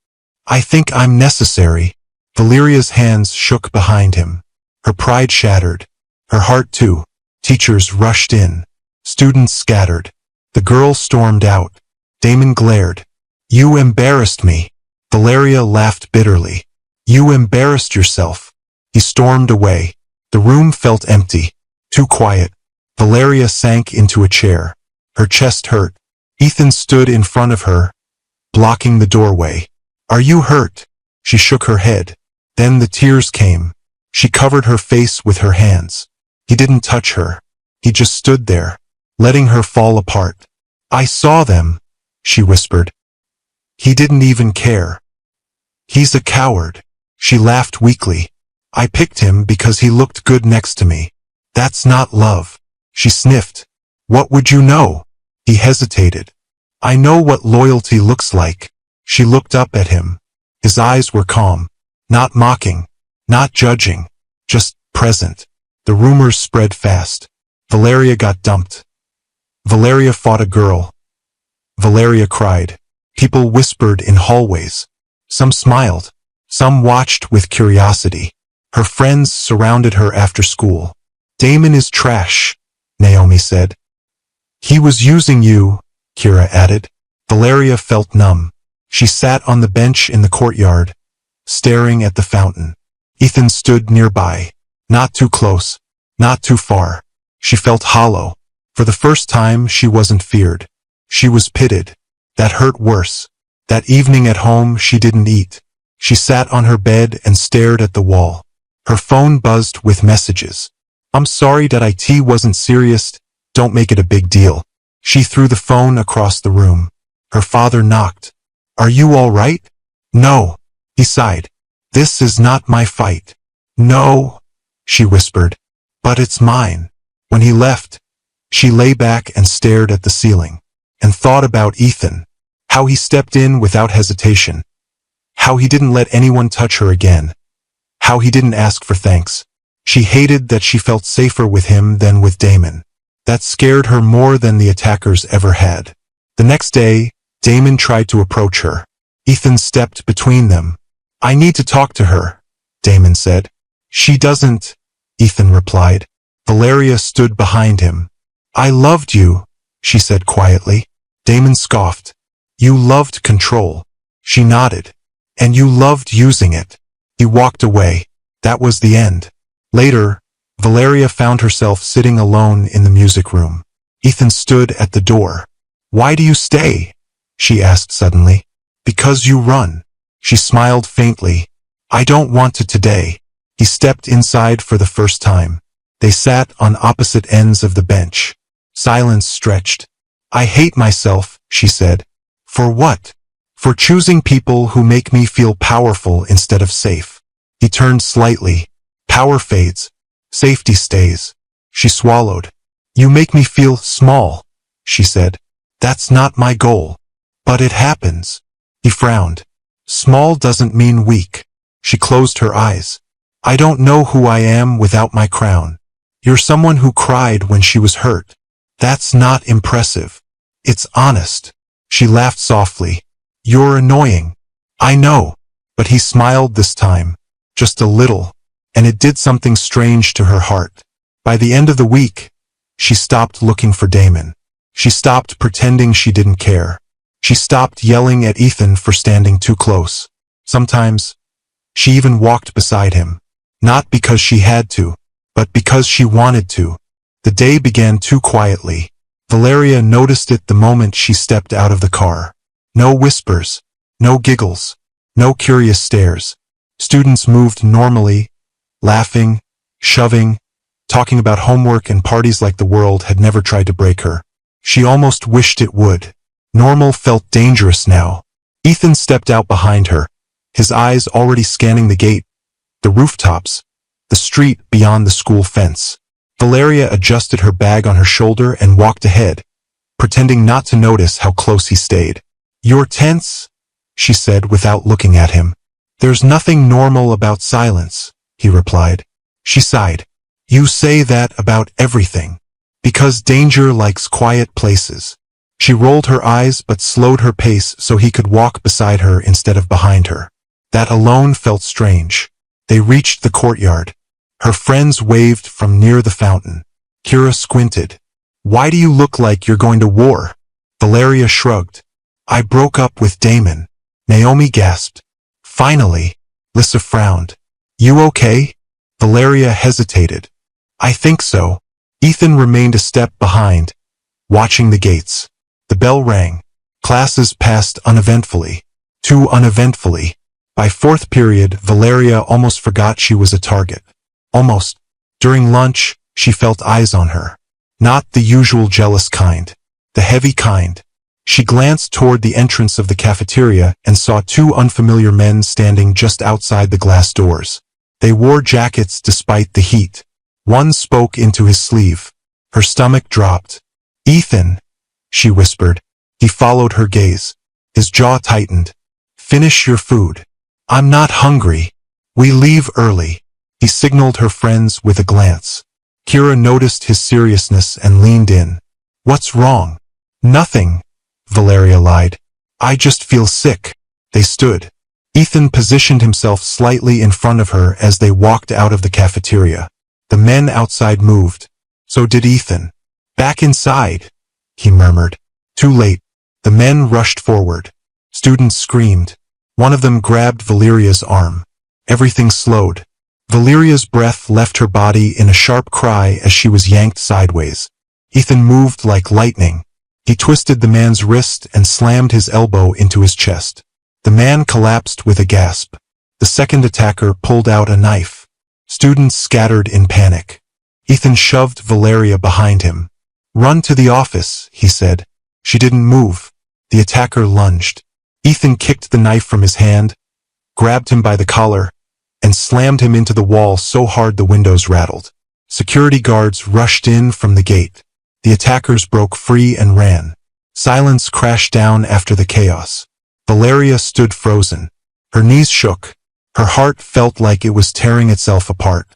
I think I'm necessary. Valeria's hands shook behind him. Her pride shattered. Her heart too. Teachers rushed in. Students scattered. The girl stormed out. Damon glared. You embarrassed me. Valeria laughed bitterly. You embarrassed yourself. He stormed away. The room felt empty. Too quiet. Valeria sank into a chair. Her chest hurt. Ethan stood in front of her, blocking the doorway. Are you hurt? She shook her head. Then the tears came. She covered her face with her hands. He didn't touch her. He just stood there, letting her fall apart. I saw them, she whispered. He didn't even care. He's a coward. She laughed weakly. I picked him because he looked good next to me. That's not love. She sniffed. What would you know? He hesitated. I know what loyalty looks like. She looked up at him. His eyes were calm, not mocking, not judging, just present. The rumors spread fast. Valeria got dumped. Valeria fought a girl. Valeria cried. People whispered in hallways. Some smiled. Some watched with curiosity. Her friends surrounded her after school. Damon is trash, Naomi said. He was using you, Kira added. Valeria felt numb. She sat on the bench in the courtyard, staring at the fountain. Ethan stood nearby, not too close, not too far. She felt hollow. For the first time, she wasn't feared. She was pitied. That hurt worse. That evening at home, she didn't eat. She sat on her bed and stared at the wall. Her phone buzzed with messages. I'm sorry that IT wasn't serious. Don't make it a big deal. She threw the phone across the room. Her father knocked. Are you all right? No. He sighed. This is not my fight. No, she whispered. But it's mine. When he left, she lay back and stared at the ceiling, and thought about Ethan. How he stepped in without hesitation. How he didn't let anyone touch her again. How he didn't ask for thanks. She hated that she felt safer with him than with Damon. That scared her more than the attackers ever had. The next day, Damon tried to approach her. Ethan stepped between them. I need to talk to her, Damon said. She doesn't, Ethan replied. Valeria stood behind him. I loved you, she said quietly. Damon scoffed. You loved control. She nodded. And you loved using it. He walked away. That was the end. Later, Valeria found herself sitting alone in the music room. Ethan stood at the door. Why do you stay? She asked suddenly. Because you run. She smiled faintly. I don't want to today. He stepped inside for the first time. They sat on opposite ends of the bench. Silence stretched. I hate myself, she said. For what? For choosing people who make me feel powerful instead of safe. He turned slightly. Power fades. Safety stays. She swallowed. You make me feel small, she said. That's not my goal. But it happens. He frowned. Small doesn't mean weak. She closed her eyes. I don't know who I am without my crown. You're someone who cried when she was hurt. That's not impressive. It's honest. She laughed softly. You're annoying. I know. But he smiled this time. Just a little. And it did something strange to her heart. By the end of the week, she stopped looking for Damon. She stopped pretending she didn't care. She stopped yelling at Ethan for standing too close. Sometimes, she even walked beside him. Not because she had to, but because she wanted to. The day began too quietly. Valeria noticed it the moment she stepped out of the car. No whispers, no giggles, no curious stares. Students moved normally, laughing, shoving, talking about homework and parties like the world had never tried to break her. She almost wished it would. Normal felt dangerous now. Ethan stepped out behind her, his eyes already scanning the gate, the rooftops, the street beyond the school fence. Valeria adjusted her bag on her shoulder and walked ahead, pretending not to notice how close he stayed. You're tense, she said without looking at him. There's nothing normal about silence, he replied. She sighed. You say that about everything. Because danger likes quiet places. She rolled her eyes but slowed her pace so he could walk beside her instead of behind her. That alone felt strange. They reached the courtyard. Her friends waved from near the fountain. Kira squinted. Why do you look like you're going to war? Valeria shrugged. I broke up with Damon. Naomi gasped. Finally. Lissa frowned. You okay? Valeria hesitated. I think so. Ethan remained a step behind, watching the gates. The bell rang. Classes passed uneventfully. Too uneventfully. By fourth period, Valeria almost forgot she was a target. Almost. During lunch, she felt eyes on her. Not the usual jealous kind. The heavy kind. She glanced toward the entrance of the cafeteria and saw two unfamiliar men standing just outside the glass doors. They wore jackets despite the heat. One spoke into his sleeve. Her stomach dropped. Ethan, she whispered. He followed her gaze. His jaw tightened. Finish your food. I'm not hungry. We leave early. He signaled her friends with a glance. Kira noticed his seriousness and leaned in. What's wrong? Nothing, Valeria lied. I just feel sick. They stood. Ethan positioned himself slightly in front of her as they walked out of the cafeteria. The men outside moved. So did Ethan. Back inside, he murmured. Too late. The men rushed forward. Students screamed. One of them grabbed Valeria's arm. Everything slowed. Valeria's breath left her body in a sharp cry as she was yanked sideways. Ethan moved like lightning. He twisted the man's wrist and slammed his elbow into his chest. The man collapsed with a gasp. The second attacker pulled out a knife. Students scattered in panic. Ethan shoved Valeria behind him. Run to the office, he said. She didn't move. The attacker lunged. Ethan kicked the knife from his hand, grabbed him by the collar, and slammed him into the wall so hard the windows rattled. Security guards rushed in from the gate. The attackers broke free and ran. Silence crashed down after the chaos. Valeria stood frozen. Her knees shook. Her heart felt like it was tearing itself apart.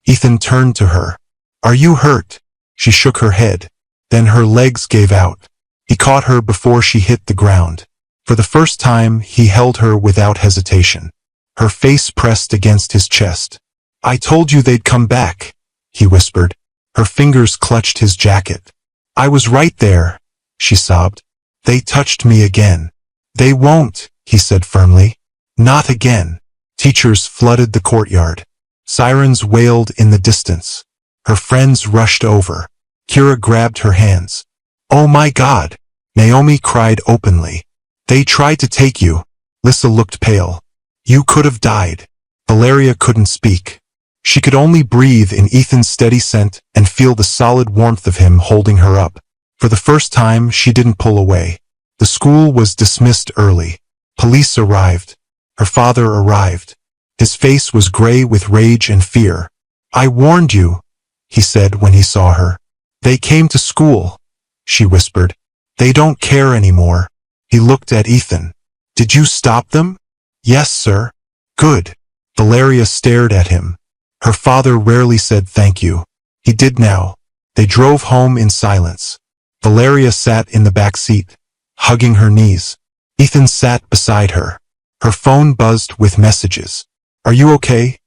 Ethan turned to her. Are you hurt? She shook her head. Then her legs gave out. He caught her before she hit the ground. For the first time, he held her without hesitation. Her face pressed against his chest. I told you they'd come back, he whispered. Her fingers clutched his jacket. I was right there, she sobbed. They touched me again. They won't, he said firmly. Not again. Teachers flooded the courtyard. Sirens wailed in the distance. Her friends rushed over. Kira grabbed her hands. Oh my God! Naomi cried openly. They tried to take you. Lissa looked pale. You could have died. Valeria couldn't speak. She could only breathe in Ethan's steady scent and feel the solid warmth of him holding her up. For the first time, she didn't pull away. The school was dismissed early. Police arrived. Her father arrived. His face was gray with rage and fear. I warned you, he said when he saw her. They came to school, she whispered. They don't care anymore. He looked at Ethan. Did you stop them? Yes, sir. Good. Valeria stared at him. Her father rarely said thank you. He did now. They drove home in silence. Valeria sat in the back seat, hugging her knees. Ethan sat beside her. Her phone buzzed with messages. Are you okay?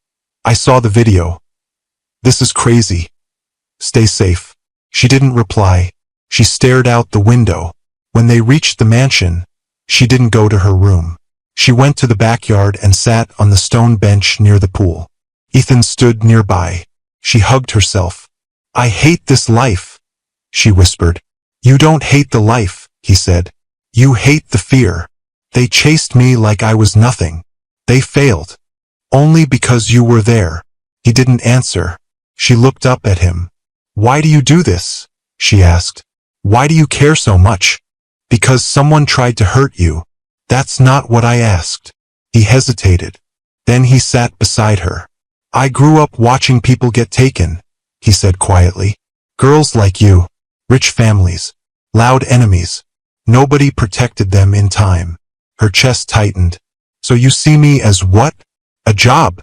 I saw the video. This is crazy. Stay safe. She didn't reply. She stared out the window. When they reached the mansion, she didn't go to her room. She went to the backyard and sat on the stone bench near the pool. Ethan stood nearby. She hugged herself. I hate this life, she whispered. You don't hate the life, he said. You hate the fear. They chased me like I was nothing. They failed. Only because you were there. He didn't answer. She looked up at him. Why do you do this? She asked. Why do you care so much? Because someone tried to hurt you. That's not what I asked. He hesitated. Then he sat beside her. I grew up watching people get taken, he said quietly. Girls like you. Rich families. Loud enemies. Nobody protected them in time. Her chest tightened. So you see me as what? A job.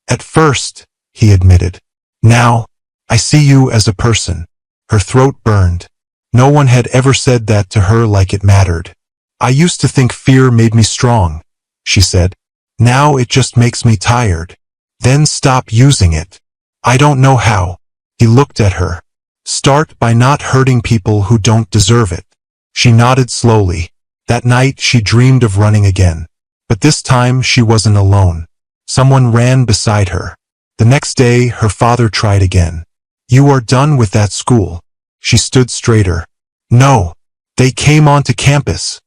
At first, he admitted. Now, I see you as a person. Her throat burned. No one had ever said that to her like it mattered. I used to think fear made me strong, she said. Now it just makes me tired. Then stop using it. I don't know how. He looked at her. Start by not hurting people who don't deserve it. She nodded slowly. That night she dreamed of running again. But this time she wasn't alone. Someone ran beside her. The next day her father tried again. You are done with that school. She stood straighter. No. They came onto campus.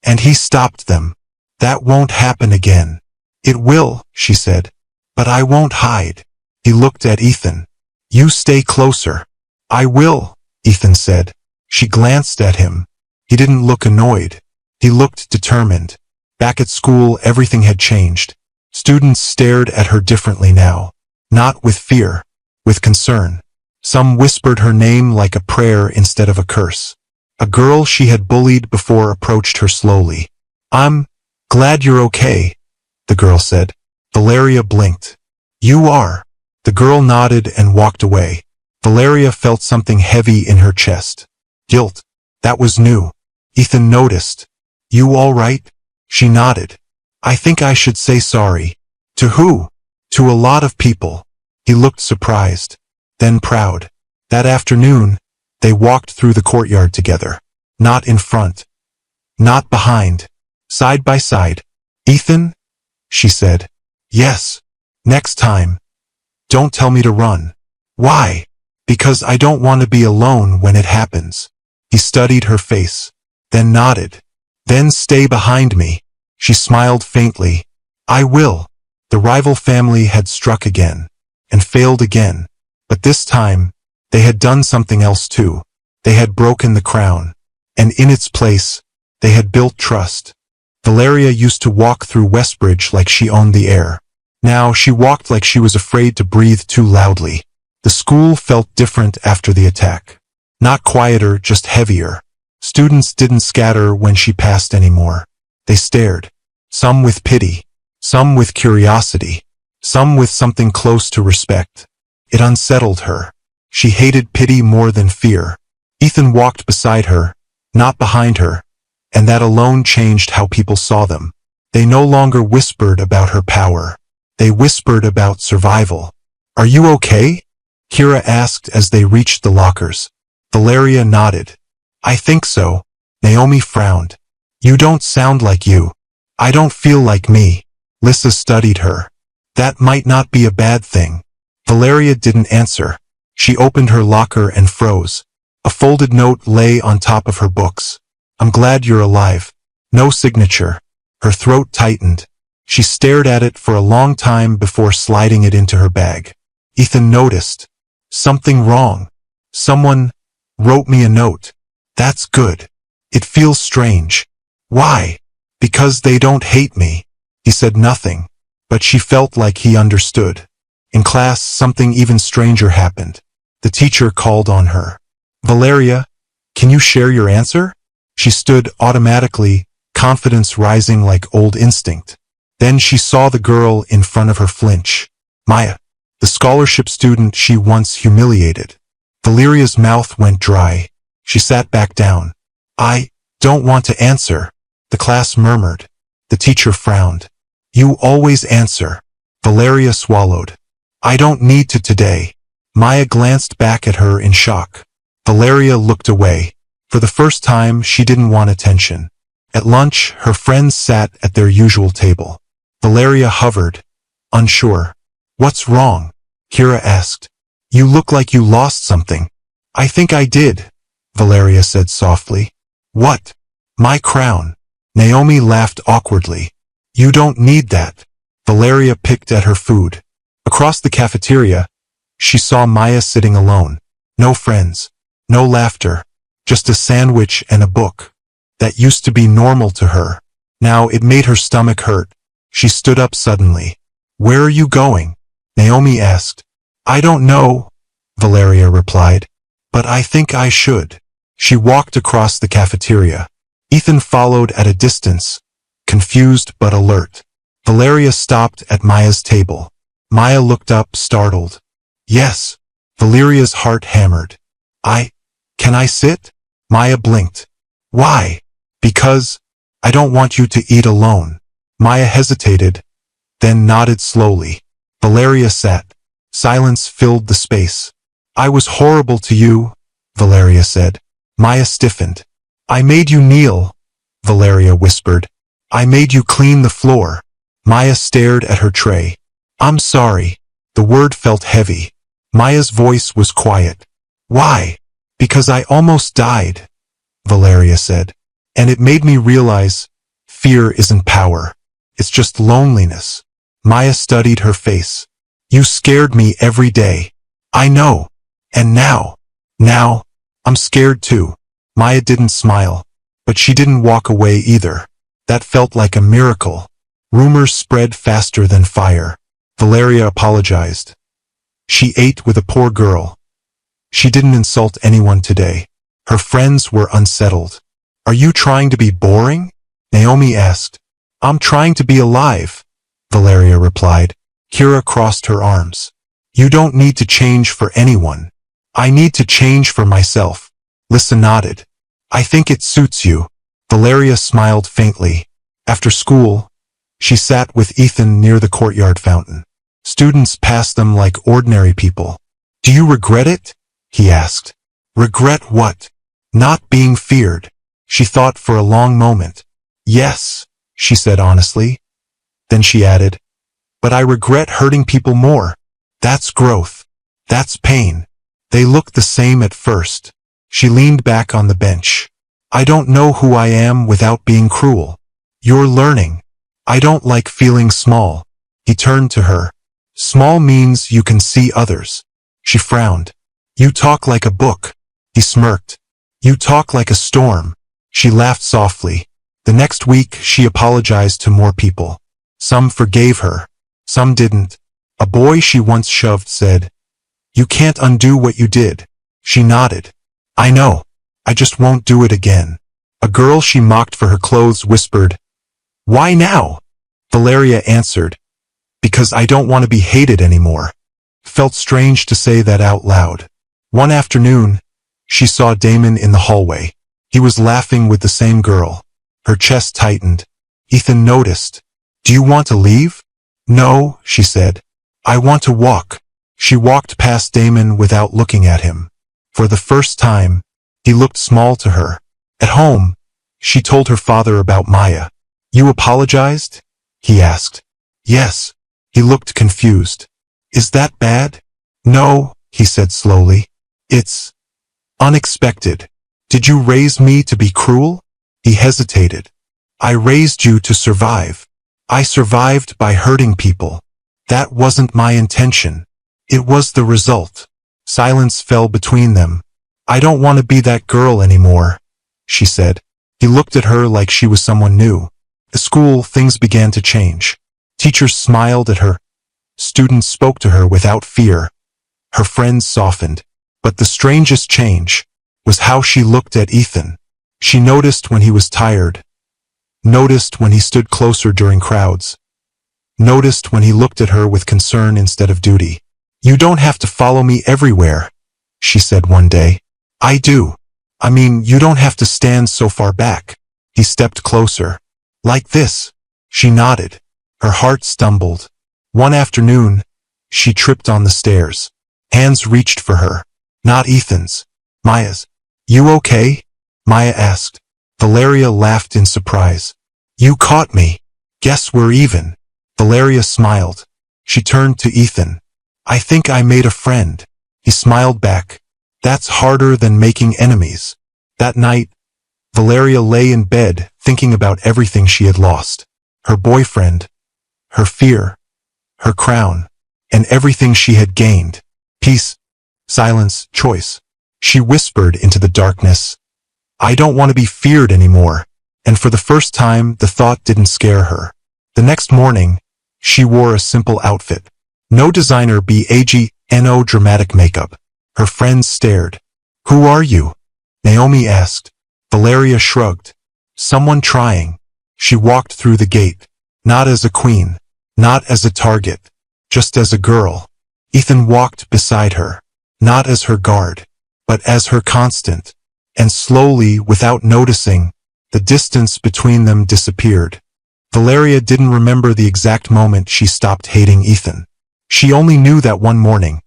And he stopped them. That won't happen again. It will, she said. But I won't hide. He looked at Ethan. You stay closer. I will, Ethan said. She glanced at him. He didn't look annoyed. He looked determined. Back at school, everything had changed. Students stared at her differently now. Not with fear, with concern. Some whispered her name like a prayer instead of a curse. A girl she had bullied before approached her slowly. I'm glad you're okay, the girl said. Valeria blinked. You are. The girl nodded and walked away. Valeria felt something heavy in her chest. Guilt. That was new. Ethan noticed. You all right? She nodded. I think I should say sorry. To who? To a lot of people. He looked surprised, then proud. That afternoon, they walked through the courtyard together. Not in front. Not behind. Side by side. Ethan? She said. Yes. Next time. Don't tell me to run. Why? Because I don't want to be alone when it happens. He studied her face, then nodded. Then stay behind me. She smiled faintly. I will. The rival family had struck again, and failed again. But this time, they had done something else too. They had broken the crown, and in its place, they had built trust. Valeria used to walk through Westbridge like she owned the air. Now she walked like she was afraid to breathe too loudly. The school felt different after the attack. Not quieter, just heavier. Students didn't scatter when she passed anymore. They stared. Some with pity. Some with curiosity. Some with something close to respect. It unsettled her. She hated pity more than fear. Ethan walked beside her, not behind her, and that alone changed how people saw them. They no longer whispered about her power. They whispered about survival. Are you okay? Kira asked as they reached the lockers. Valeria nodded. I think so. Naomi frowned. You don't sound like you. I don't feel like me. Lissa studied her. That might not be a bad thing. Valeria didn't answer. She opened her locker and froze. A folded note lay on top of her books. I'm glad you're alive. No signature. Her throat tightened. She stared at it for a long time before sliding it into her bag. Ethan noticed. Something wrong. Someone wrote me a note. That's good. It feels strange. Why? Because they don't hate me. He said nothing, but she felt like he understood. In class, something even stranger happened. The teacher called on her. Valeria, can you share your answer? She stood automatically, confidence rising like old instinct. Then she saw the girl in front of her flinch. Maya, the scholarship student she once humiliated. Valeria's mouth went dry. She sat back down. I don't want to answer, the class murmured. The teacher frowned. You always answer. Valeria swallowed. I don't need to today. Maya glanced back at her in shock. Valeria looked away. For the first time, she didn't want attention. At lunch, her friends sat at their usual table. Valeria hovered, unsure. What's wrong? Kira asked. You look like you lost something. I think I did, Valeria said softly. What? My crown. Naomi laughed awkwardly. You don't need that. Valeria picked at her food. Across the cafeteria, she saw Maya sitting alone. No friends. No laughter. Just a sandwich and a book. That used to be normal to her. Now it made her stomach hurt. She stood up suddenly. Where are you going? Naomi asked. I don't know, Valeria replied. But I think I should. She walked across the cafeteria. Ethan followed at a distance, confused but alert. Valeria stopped at Maya's table. Maya looked up, startled. Yes. Valeria's heart hammered. I Can I sit? Maya blinked. Why? Because I don't want you to eat alone. Maya hesitated, then nodded slowly. Valeria sat. Silence filled the space. I was horrible to you, Valeria said. Maya stiffened. I made you kneel, Valeria whispered. I made you clean the floor. Maya stared at her tray. I'm sorry. The word felt heavy. Maya's voice was quiet. Why? Because I almost died, Valeria said. And it made me realize fear isn't power. It's just loneliness. Maya studied her face. You scared me every day. I know. And now, I'm scared too. Maya didn't smile, but she didn't walk away either. That felt like a miracle. Rumors spread faster than fire. Valeria apologized. She ate with a poor girl. She didn't insult anyone today. Her friends were unsettled. Are you trying to be boring? Naomi asked. I'm trying to be alive, Valeria replied. Kira crossed her arms. You don't need to change for anyone. I need to change for myself. Lissa nodded. I think it suits you. Valeria smiled faintly. After school, she sat with Ethan near the courtyard fountain. Students passed them like ordinary people. Do you regret it? He asked. Regret what? Not being feared. She thought for a long moment. Yes, she said honestly. Then she added, but I regret hurting people more. That's growth. That's pain. They looked the same at first. She leaned back on the bench. I don't know who I am without being cruel. You're learning. I don't like feeling small. He turned to her. Small means you can see others. She frowned. You talk like a book. He smirked. You talk like a storm. She laughed softly. The next week, she apologized to more people. Some forgave her. Some didn't. A boy she once shoved said, You can't undo what you did. She nodded. I know. I just won't do it again. A girl she mocked for her clothes whispered, Why now? Valeria answered, Because I don't want to be hated anymore. Felt strange to say that out loud. One afternoon, she saw Damon in the hallway. He was laughing with the same girl. Her chest tightened. Ethan noticed. Do you want to leave? No, she said. I want to walk. She walked past Damon without looking at him. For the first time, he looked small to her. At home, she told her father about Maya. You apologized? He asked. Yes. He looked confused. Is that bad? No, he said slowly. It's unexpected. Did you raise me to be cruel? He hesitated. I raised you to survive. I survived by hurting people. That wasn't my intention. It was the result. Silence fell between them. I don't want to be that girl anymore, she said. He looked at her like she was someone new. At school, things began to change. Teachers smiled at her. Students spoke to her without fear. Her friends softened. But the strangest change was how she looked at Ethan. She noticed when he was tired. Noticed when he stood closer during crowds. Noticed when he looked at her with concern instead of duty. You don't have to follow me everywhere, she said one day. I do. I mean, you don't have to stand so far back. He stepped closer. Like this. She nodded. Her heart stumbled. One afternoon, she tripped on the stairs. Hands reached for her. Not Ethan's. Maya's. You okay? Maya asked. Valeria laughed in surprise. You caught me. Guess we're even. Valeria smiled. She turned to Ethan. I think I made a friend. He smiled back. That's harder than making enemies. That night, Valeria lay in bed thinking about everything she had lost. Her boyfriend, her fear, her crown, and everything she had gained. Peace, silence, choice. She whispered into the darkness, I don't want to be feared anymore. And for the first time, the thought didn't scare her. The next morning, she wore a simple outfit. No designer bag, no dramatic makeup. Her friends stared. Who are you? Naomi asked. Valeria shrugged. Someone trying. She walked through the gate. Not as a queen. Not as a target. Just as a girl. Ethan walked beside her. Not as her guard. but as her constant. And slowly, without noticing, the distance between them disappeared. Valeria didn't remember the exact moment she stopped hating Ethan. She only knew that one morning.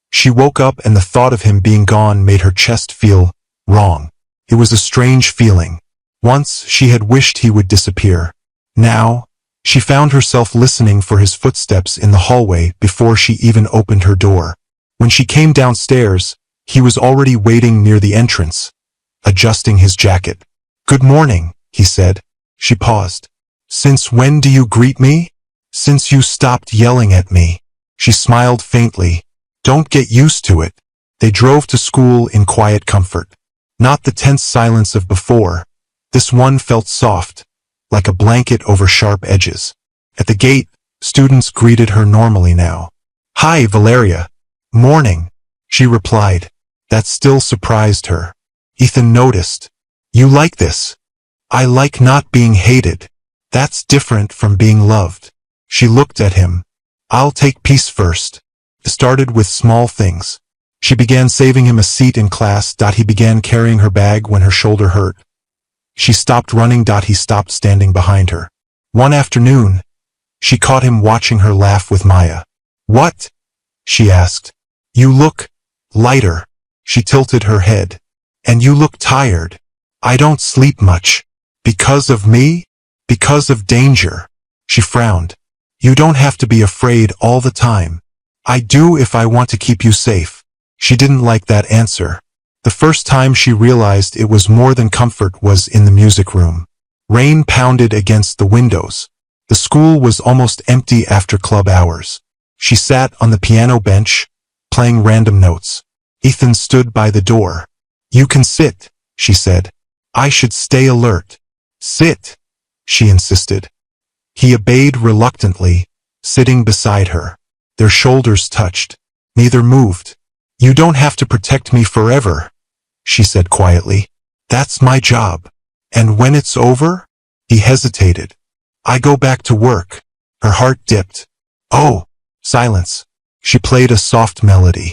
She woke up and the thought of him being gone made her chest feel wrong. It was a strange feeling. Once she had wished he would disappear. Now, she found herself listening for his footsteps in the hallway before she even opened her door. When she came downstairs, he was already waiting near the entrance, adjusting his jacket. "Good morning," he said. She paused. "Since when do you greet me?" "Since you stopped yelling at me." She smiled faintly. "Don't get used to it." They drove to school in quiet comfort. Not the tense silence of before. This one felt soft, like a blanket over sharp edges. At the gate, students greeted her normally now. "Hi, Valeria." "Morning," she replied. That still surprised her. Ethan noticed. "You like this?" "I like not being hated. That's different from being loved." She looked at him. "I'll take peace first." It started with small things. She began saving him a seat in class. He began carrying her bag when her shoulder hurt. She stopped running. He stopped standing behind her. One afternoon, she caught him watching her laugh with Maya. "What?" she asked. "You look lighter." She tilted her head. "And you look tired." "I don't sleep much." "Because of me?" "Because of danger." She frowned. "You don't have to be afraid all the time." "I do if I want to keep you safe." She didn't like that answer. The first time she realized it was more than comfort was in the music room. Rain pounded against the windows. The school was almost empty after club hours. She sat on the piano bench, playing random notes. Ethan stood by the door. "You can sit," she said. "I should stay alert." "Sit," she insisted. He obeyed reluctantly, sitting beside her. Their shoulders touched. Neither moved. "You don't have to protect me forever," she said quietly. "That's my job." "And when it's over?" He hesitated. "I go back to work." Her heart dipped. "Oh." Silence. She played a soft melody.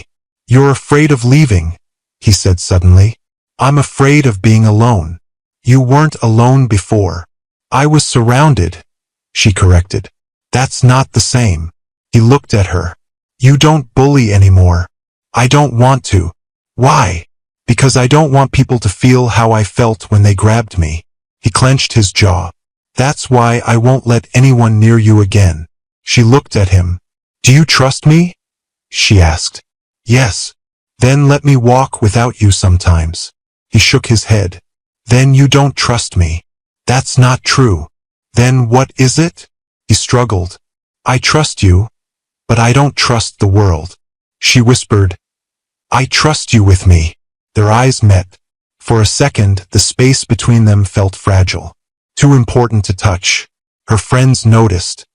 "You're afraid of leaving," he said suddenly. "I'm afraid of being alone." "You weren't alone before." "I was surrounded," she corrected. "That's not the same." He looked at her. "You don't bully anymore." "I don't want to." "Why?" "Because I don't want people to feel how I felt when they grabbed me." He clenched his jaw. "That's why I won't let anyone near you again." She looked at him. "Do you trust me?" she asked. "Yes." "Then let me walk without you sometimes." He shook his head. "Then you don't trust me." "That's not true." "Then what is it?" He struggled. "I trust you, but I don't trust the world." She whispered, "I trust you with me." Their eyes met. For a second, the space between them felt fragile. Too important to touch. Her friends noticed.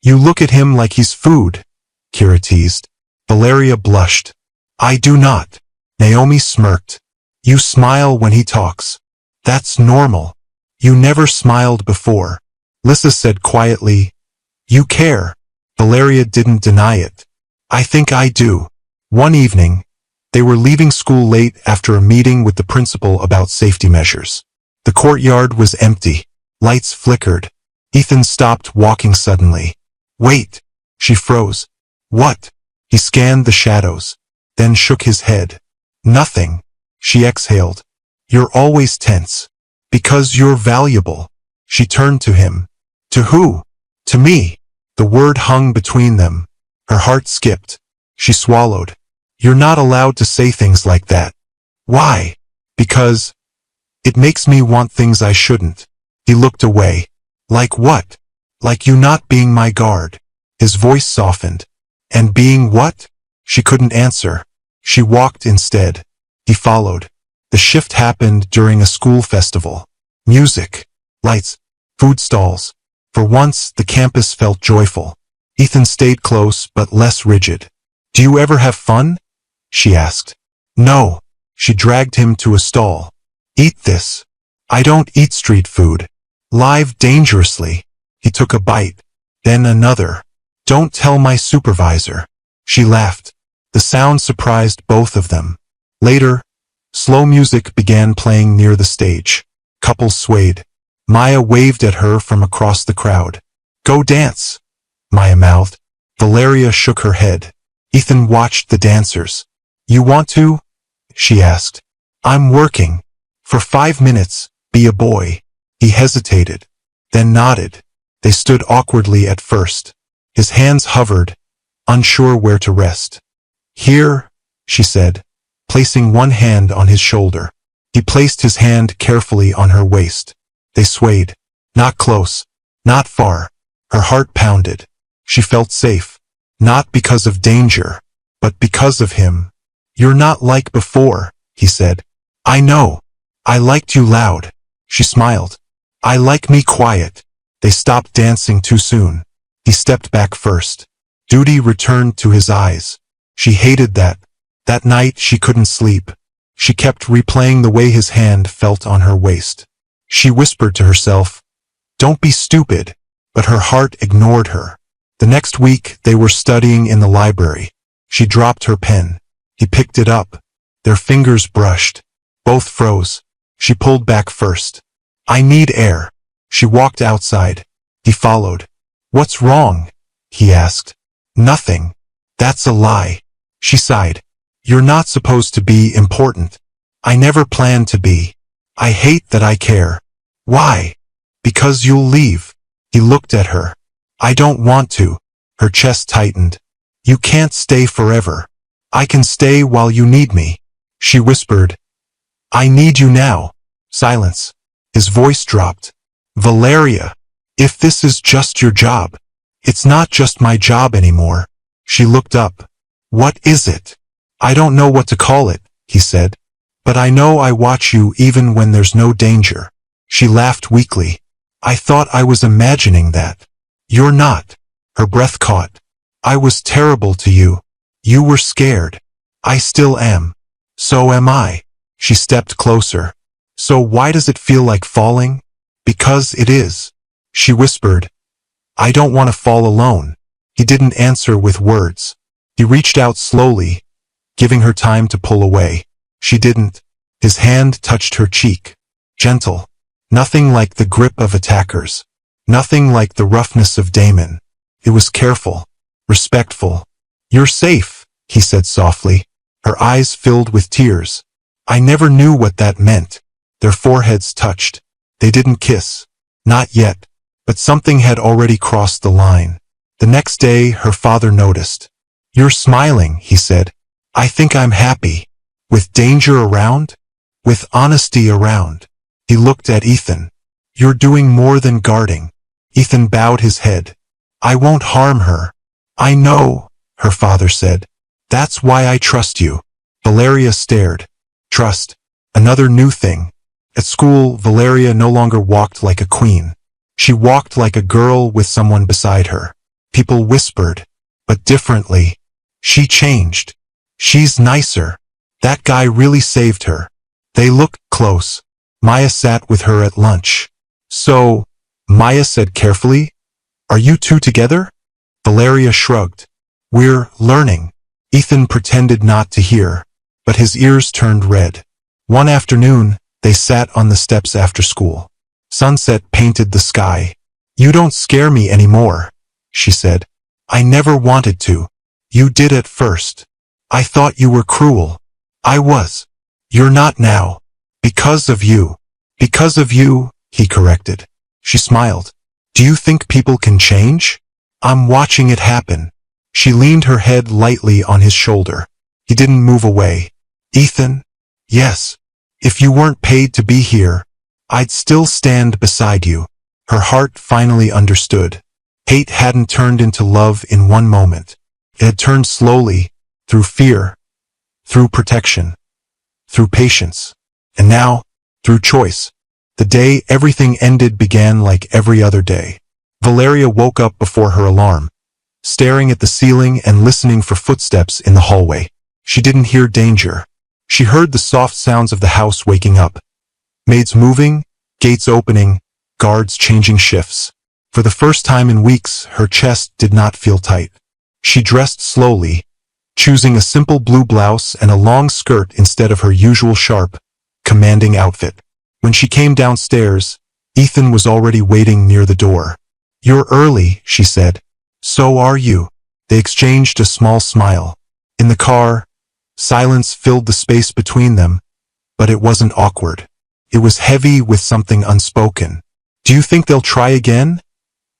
"You look at him like he's food," Kira teased. Valeria blushed. "I do not." Naomi smirked. "You smile when he talks." "That's normal." "You never smiled before." Lissa said quietly, "You care." Valeria didn't deny it. "I think I do." One evening, they were leaving school late after a meeting with the principal about safety measures. The courtyard was empty. Lights flickered. Ethan stopped walking suddenly. "Wait." She froze. "What?" He scanned the shadows, then shook his head. "Nothing." She exhaled. "You're always tense." "Because you're valuable." She turned to him. "To who?" "To me." The word hung between them. Her heart skipped. She swallowed. "You're not allowed to say things like that." "Why?" "Because it makes me want things I shouldn't." He looked away. "Like what?" "Like you not being my guard." His voice softened. "And being what?" She couldn't answer. She walked instead. He followed. The shift happened during a school festival. Music, lights, food stalls. For once, the campus felt joyful. Ethan stayed close but less rigid. "Do you ever have fun?" she asked. "No." She dragged him to a stall. "Eat this." "I don't eat street food." "Live dangerously." He took a bite. Then another. "Don't tell my supervisor." She laughed. The sound surprised both of them. Later, Slow music began playing near the stage. Couples swayed. Maya waved at her from across the crowd. "Go dance," Maya mouthed. Valeria shook her head. Ethan watched the dancers. "You want to?" she asked. "I'm working. For 5 minutes, be a boy." He hesitated, then nodded. They stood awkwardly at first. His hands hovered, unsure where to rest. "Here," she said, placing one hand on his shoulder. He placed his hand carefully on her waist. They swayed. Not close, not far. Her heart pounded. She felt safe, not because of danger, but because of him. "You're not like before," he said. "I know. I liked you loud." She smiled. "I like me quiet." They stopped dancing too soon. He stepped back first. Duty returned to his eyes. She hated that. That night she couldn't sleep. She kept replaying the way his hand felt on her waist. She whispered to herself, "Don't be stupid," but her heart ignored her. The next week they were studying in the library. She dropped her pen. He picked it up. Their fingers brushed. Both froze. She pulled back first. "I need air." She walked outside. He followed. "What's wrong?" he asked. "Nothing." "That's a lie." She sighed. "You're not supposed to be important." "I never planned to be." "I hate that I care." "Why?" "Because you'll leave." He looked at her. "I don't want to." Her chest tightened. "You can't stay forever." "I can stay while you need me." She whispered, "I need you now." Silence. His voice dropped. "Valeria, if this is just your job." "It's not just my job anymore." She looked up. "What is it?" "I don't know what to call it," he said. "But I know I watch you even when there's no danger." She laughed weakly. "I thought I was imagining that." "You're not." Her breath caught. "I was terrible to you. You were scared." "I still am." "So am I." She stepped closer. "So why does it feel like falling?" "Because it is." She whispered, "I don't want to fall alone." He didn't answer with words. He reached out slowly, giving her time to pull away. She didn't. His hand touched her cheek. Gentle. Nothing like the grip of attackers. Nothing like the roughness of Damon. It was careful. Respectful. "You're safe," he said softly. Her eyes filled with tears. I never knew what that meant. Their foreheads touched. They didn't kiss. Not yet. But something had already crossed the line. The next day, her father noticed. "You're smiling," he said. "I think I'm happy." "With danger around?" "With honesty around." He looked at Ethan. "You're doing more than guarding." Ethan bowed his head. "I won't harm her." "I know," her father said. "That's why I trust you." Valeria stared. Trust. Another new thing. At school, Valeria no longer walked like a queen. She walked like a girl with someone beside her. People whispered, but differently. She changed. She's nicer. That guy really saved her. They looked close. Maya sat with her at lunch. "So," Maya said carefully, "are you two together?" Valeria shrugged. "We're learning." Ethan pretended not to hear, but his ears turned red. One afternoon, they sat on the steps after school. Sunset painted the sky. "You don't scare me anymore," she said. "I never wanted to." "You did at first. I thought you were cruel." "I was." "You're not now." "Because of you." "Because of you," he corrected. She smiled. "Do you think people can change?" "I'm watching it happen." She leaned her head lightly on his shoulder. He didn't move away. "Ethan?" "Yes. If you weren't paid to be here, I'd still stand beside you." Her heart finally understood. Hate hadn't turned into love in one moment. It had turned slowly, through fear, through protection, through patience, and now, through choice. The day everything ended began like every other day. Valeria woke up before her alarm, staring at the ceiling and listening for footsteps in the hallway. She didn't hear danger. She heard the soft sounds of the house waking up. Maids moving, gates opening, guards changing shifts. For the first time in weeks, her chest did not feel tight. She dressed slowly, choosing a simple blue blouse and a long skirt instead of her usual sharp, commanding outfit. When she came downstairs, Ethan was already waiting near the door. "You're early," she said. "So are you." They exchanged a small smile. In the car, silence filled the space between them, but it wasn't awkward. It was heavy with something unspoken. "Do you think they'll try again?"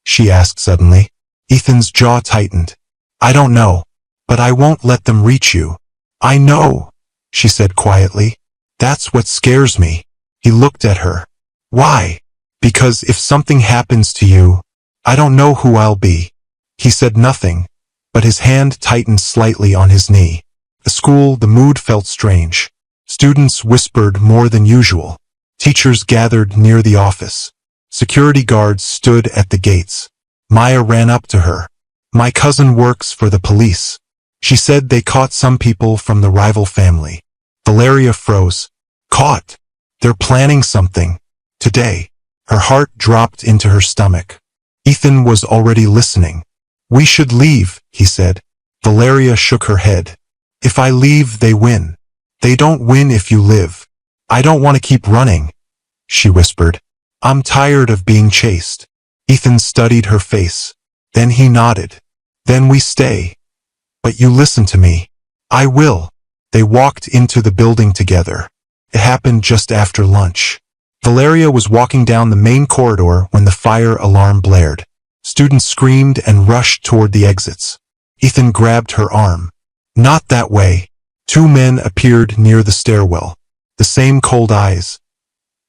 she asked suddenly. Ethan's jaw tightened. "I don't know, but I won't let them reach you." "I know," she said quietly. "That's what scares me." He looked at her. "Why?" "Because if something happens to you, I don't know who I'll be." He said nothing, but his hand tightened slightly on his knee. At school, the mood felt strange. Students whispered more than usual. Teachers gathered near the office. Security guards stood at the gates. Maya ran up to her. "My cousin works for the police. She said they caught some people from the rival family." Valeria froze. "Caught? They're planning something. Today." Her heart dropped into her stomach. Ethan was already listening. "We should leave," he said. Valeria shook her head. "If I leave, they win. They don't win if you live." "I don't want to keep running," she whispered. "I'm tired of being chased." Ethan studied her face. Then he nodded. "Then we stay. But you listen to me." "I will." They walked into the building together. It happened just after lunch. Valeria was walking down the main corridor when the fire alarm blared. Students screamed and rushed toward the exits. Ethan grabbed her arm. "Not that way." Two men appeared near the stairwell. The same cold eyes.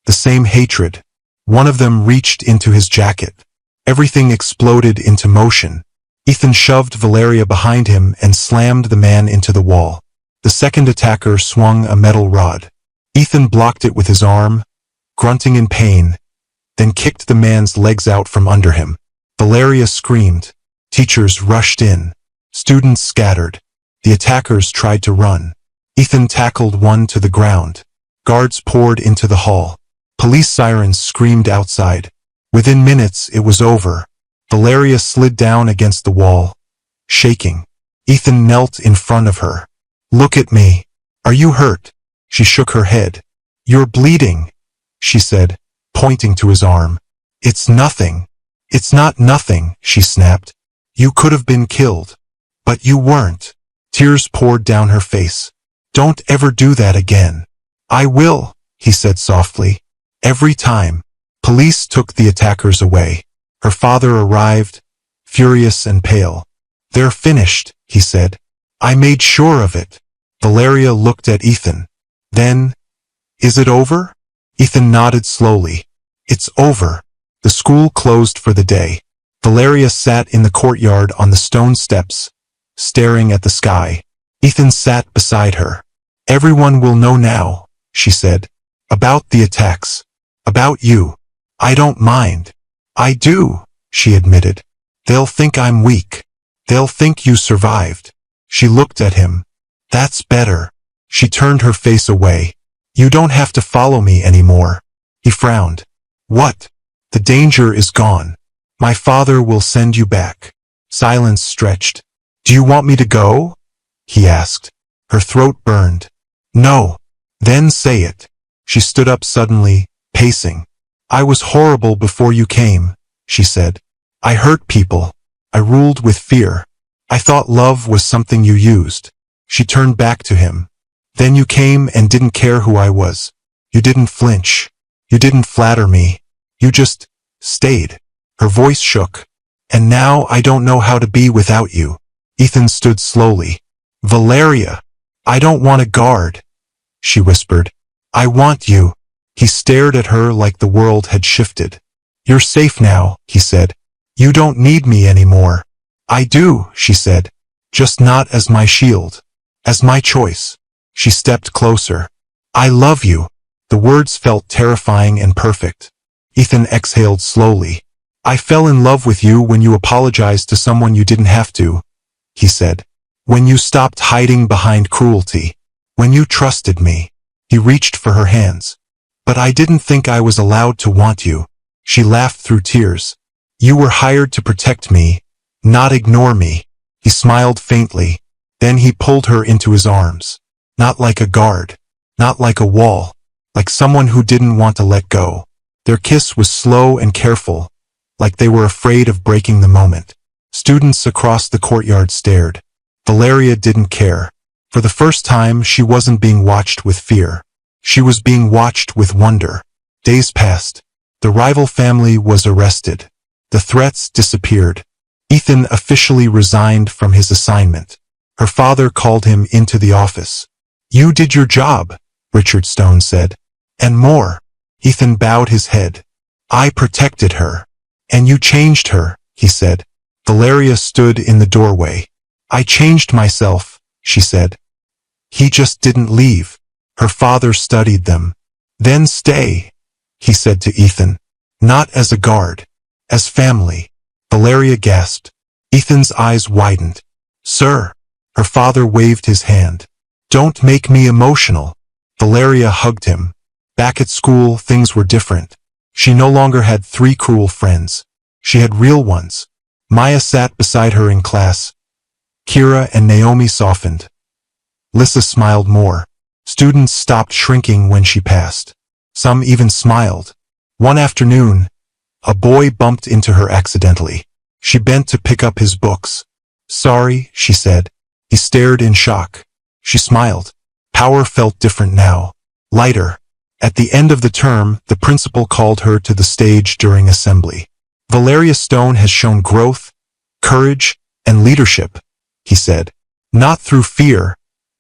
The same hatred. One of them reached into his jacket. Everything exploded into motion. Ethan shoved Valeria behind him and slammed the man into the wall. The second attacker swung a metal rod. Ethan blocked it with his arm, grunting in pain, then kicked the man's legs out from under him. Valeria screamed. Teachers rushed in. Students scattered. The attackers tried to run. Ethan tackled one to the ground. Guards poured into the hall. Police sirens screamed outside. Within minutes, it was over. Valeria slid down against the wall, shaking. Ethan knelt in front of her. "Look at me. Are you hurt?" She shook her head. "You're bleeding," she said, pointing to his arm. "It's nothing." "It's not nothing," she snapped. "You could have been killed. But you weren't." Tears poured down her face. "Don't ever do that again." "I will," he said softly. "Every time." Police took the attackers away. Her father arrived, furious and pale. "They're finished," he said. "I made sure of it." Valeria looked at Ethan. Then, "Is it over?" Ethan nodded slowly. "It's over." The school closed for the day. Valeria sat in the courtyard on the stone steps, staring at the sky. Ethan sat beside her. "Everyone will know now," she said. "About the attacks. About you." "I don't mind." "I do," she admitted. "They'll think I'm weak. They'll think you survived." She looked at him. "That's better." She turned her face away. "You don't have to follow me anymore." He frowned. "What?" "The danger is gone. My father will send you back." Silence stretched. "Do you want me to go?" he asked. Her throat burned. "No." "Then say it." She stood up suddenly, pacing. "I was horrible before you came," she said. "I hurt people. I ruled with fear. I thought love was something you used." She turned back to him. "Then you came and didn't care who I was. You didn't flinch. You didn't flatter me. You just stayed." Her voice shook. "And now I don't know how to be without you." Ethan stood slowly. "Valeria, I don't want a guard," she whispered. "I want you." He stared at her like the world had shifted. "You're safe now," he said. "You don't need me anymore." "I do," she said. "Just not as my shield. As my choice." She stepped closer. "I love you." The words felt terrifying and perfect. Ethan exhaled slowly. "I fell in love with you when you apologized to someone you didn't have to," he said. "When you stopped hiding behind cruelty. When you trusted me." He reached for her hands. "But I didn't think I was allowed to want you." She laughed through tears. "You were hired to protect me, not ignore me." He smiled faintly. Then he pulled her into his arms. Not like a guard. Not like a wall. Like someone who didn't want to let go. Their kiss was slow and careful, like they were afraid of breaking the moment. Students across the courtyard stared. Valeria didn't care. For the first time, she wasn't being watched with fear. She was being watched with wonder. Days passed. The rival family was arrested. The threats disappeared. Ethan officially resigned from his assignment. Her father called him into the office. "You did your job," Richard Stone said. "And more." Ethan bowed his head. "I protected her. And you changed her," he said. Valeria stood in the doorway. "I changed myself," she said. "He just didn't leave." Her father studied them. "Then stay," he said to Ethan. "Not as a guard. As family." Valeria gasped. Ethan's eyes widened. "Sir." Her father waved his hand. "Don't make me emotional." Valeria hugged him. Back at school, things were different. She no longer had 3 cruel friends. She had real ones. Maya sat beside her in class. Kira and Naomi softened. Lissa smiled more. Students stopped shrinking when she passed. Some even smiled. One afternoon, a boy bumped into her accidentally. She bent to pick up his books. "Sorry," she said. He stared in shock. She smiled. Power felt different now. Lighter. At the end of the term, the principal called her to the stage during assembly. "Valeria Stone has shown growth, courage, and leadership," he said. "Not through fear,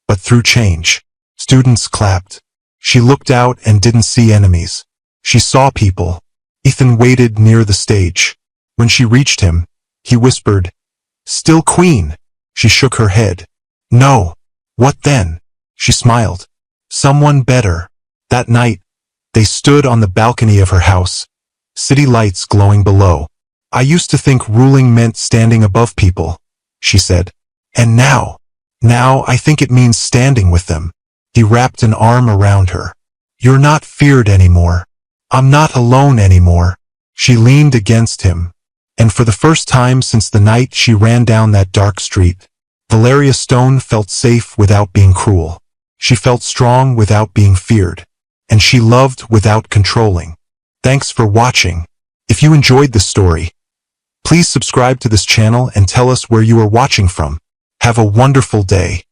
but through change." Students clapped. She looked out and didn't see enemies. She saw people. Ethan waited near the stage. When she reached him, he whispered, "Still queen?" She shook her head. "No." "What then?" She smiled. "Someone better." That night, they stood on the balcony of her house, city lights glowing below. "I used to think ruling meant standing above people," she said. "And now I think it means standing with them." He wrapped an arm around her. "You're not feared anymore. I'm not alone anymore." She leaned against him, and for the first time since the night she ran down that dark street, Valeria Stone felt safe without being cruel. She felt strong without being feared. And she loved without controlling. Thanks for watching. If you enjoyed this story, please subscribe to this channel and tell us where you are watching from. Have a wonderful day.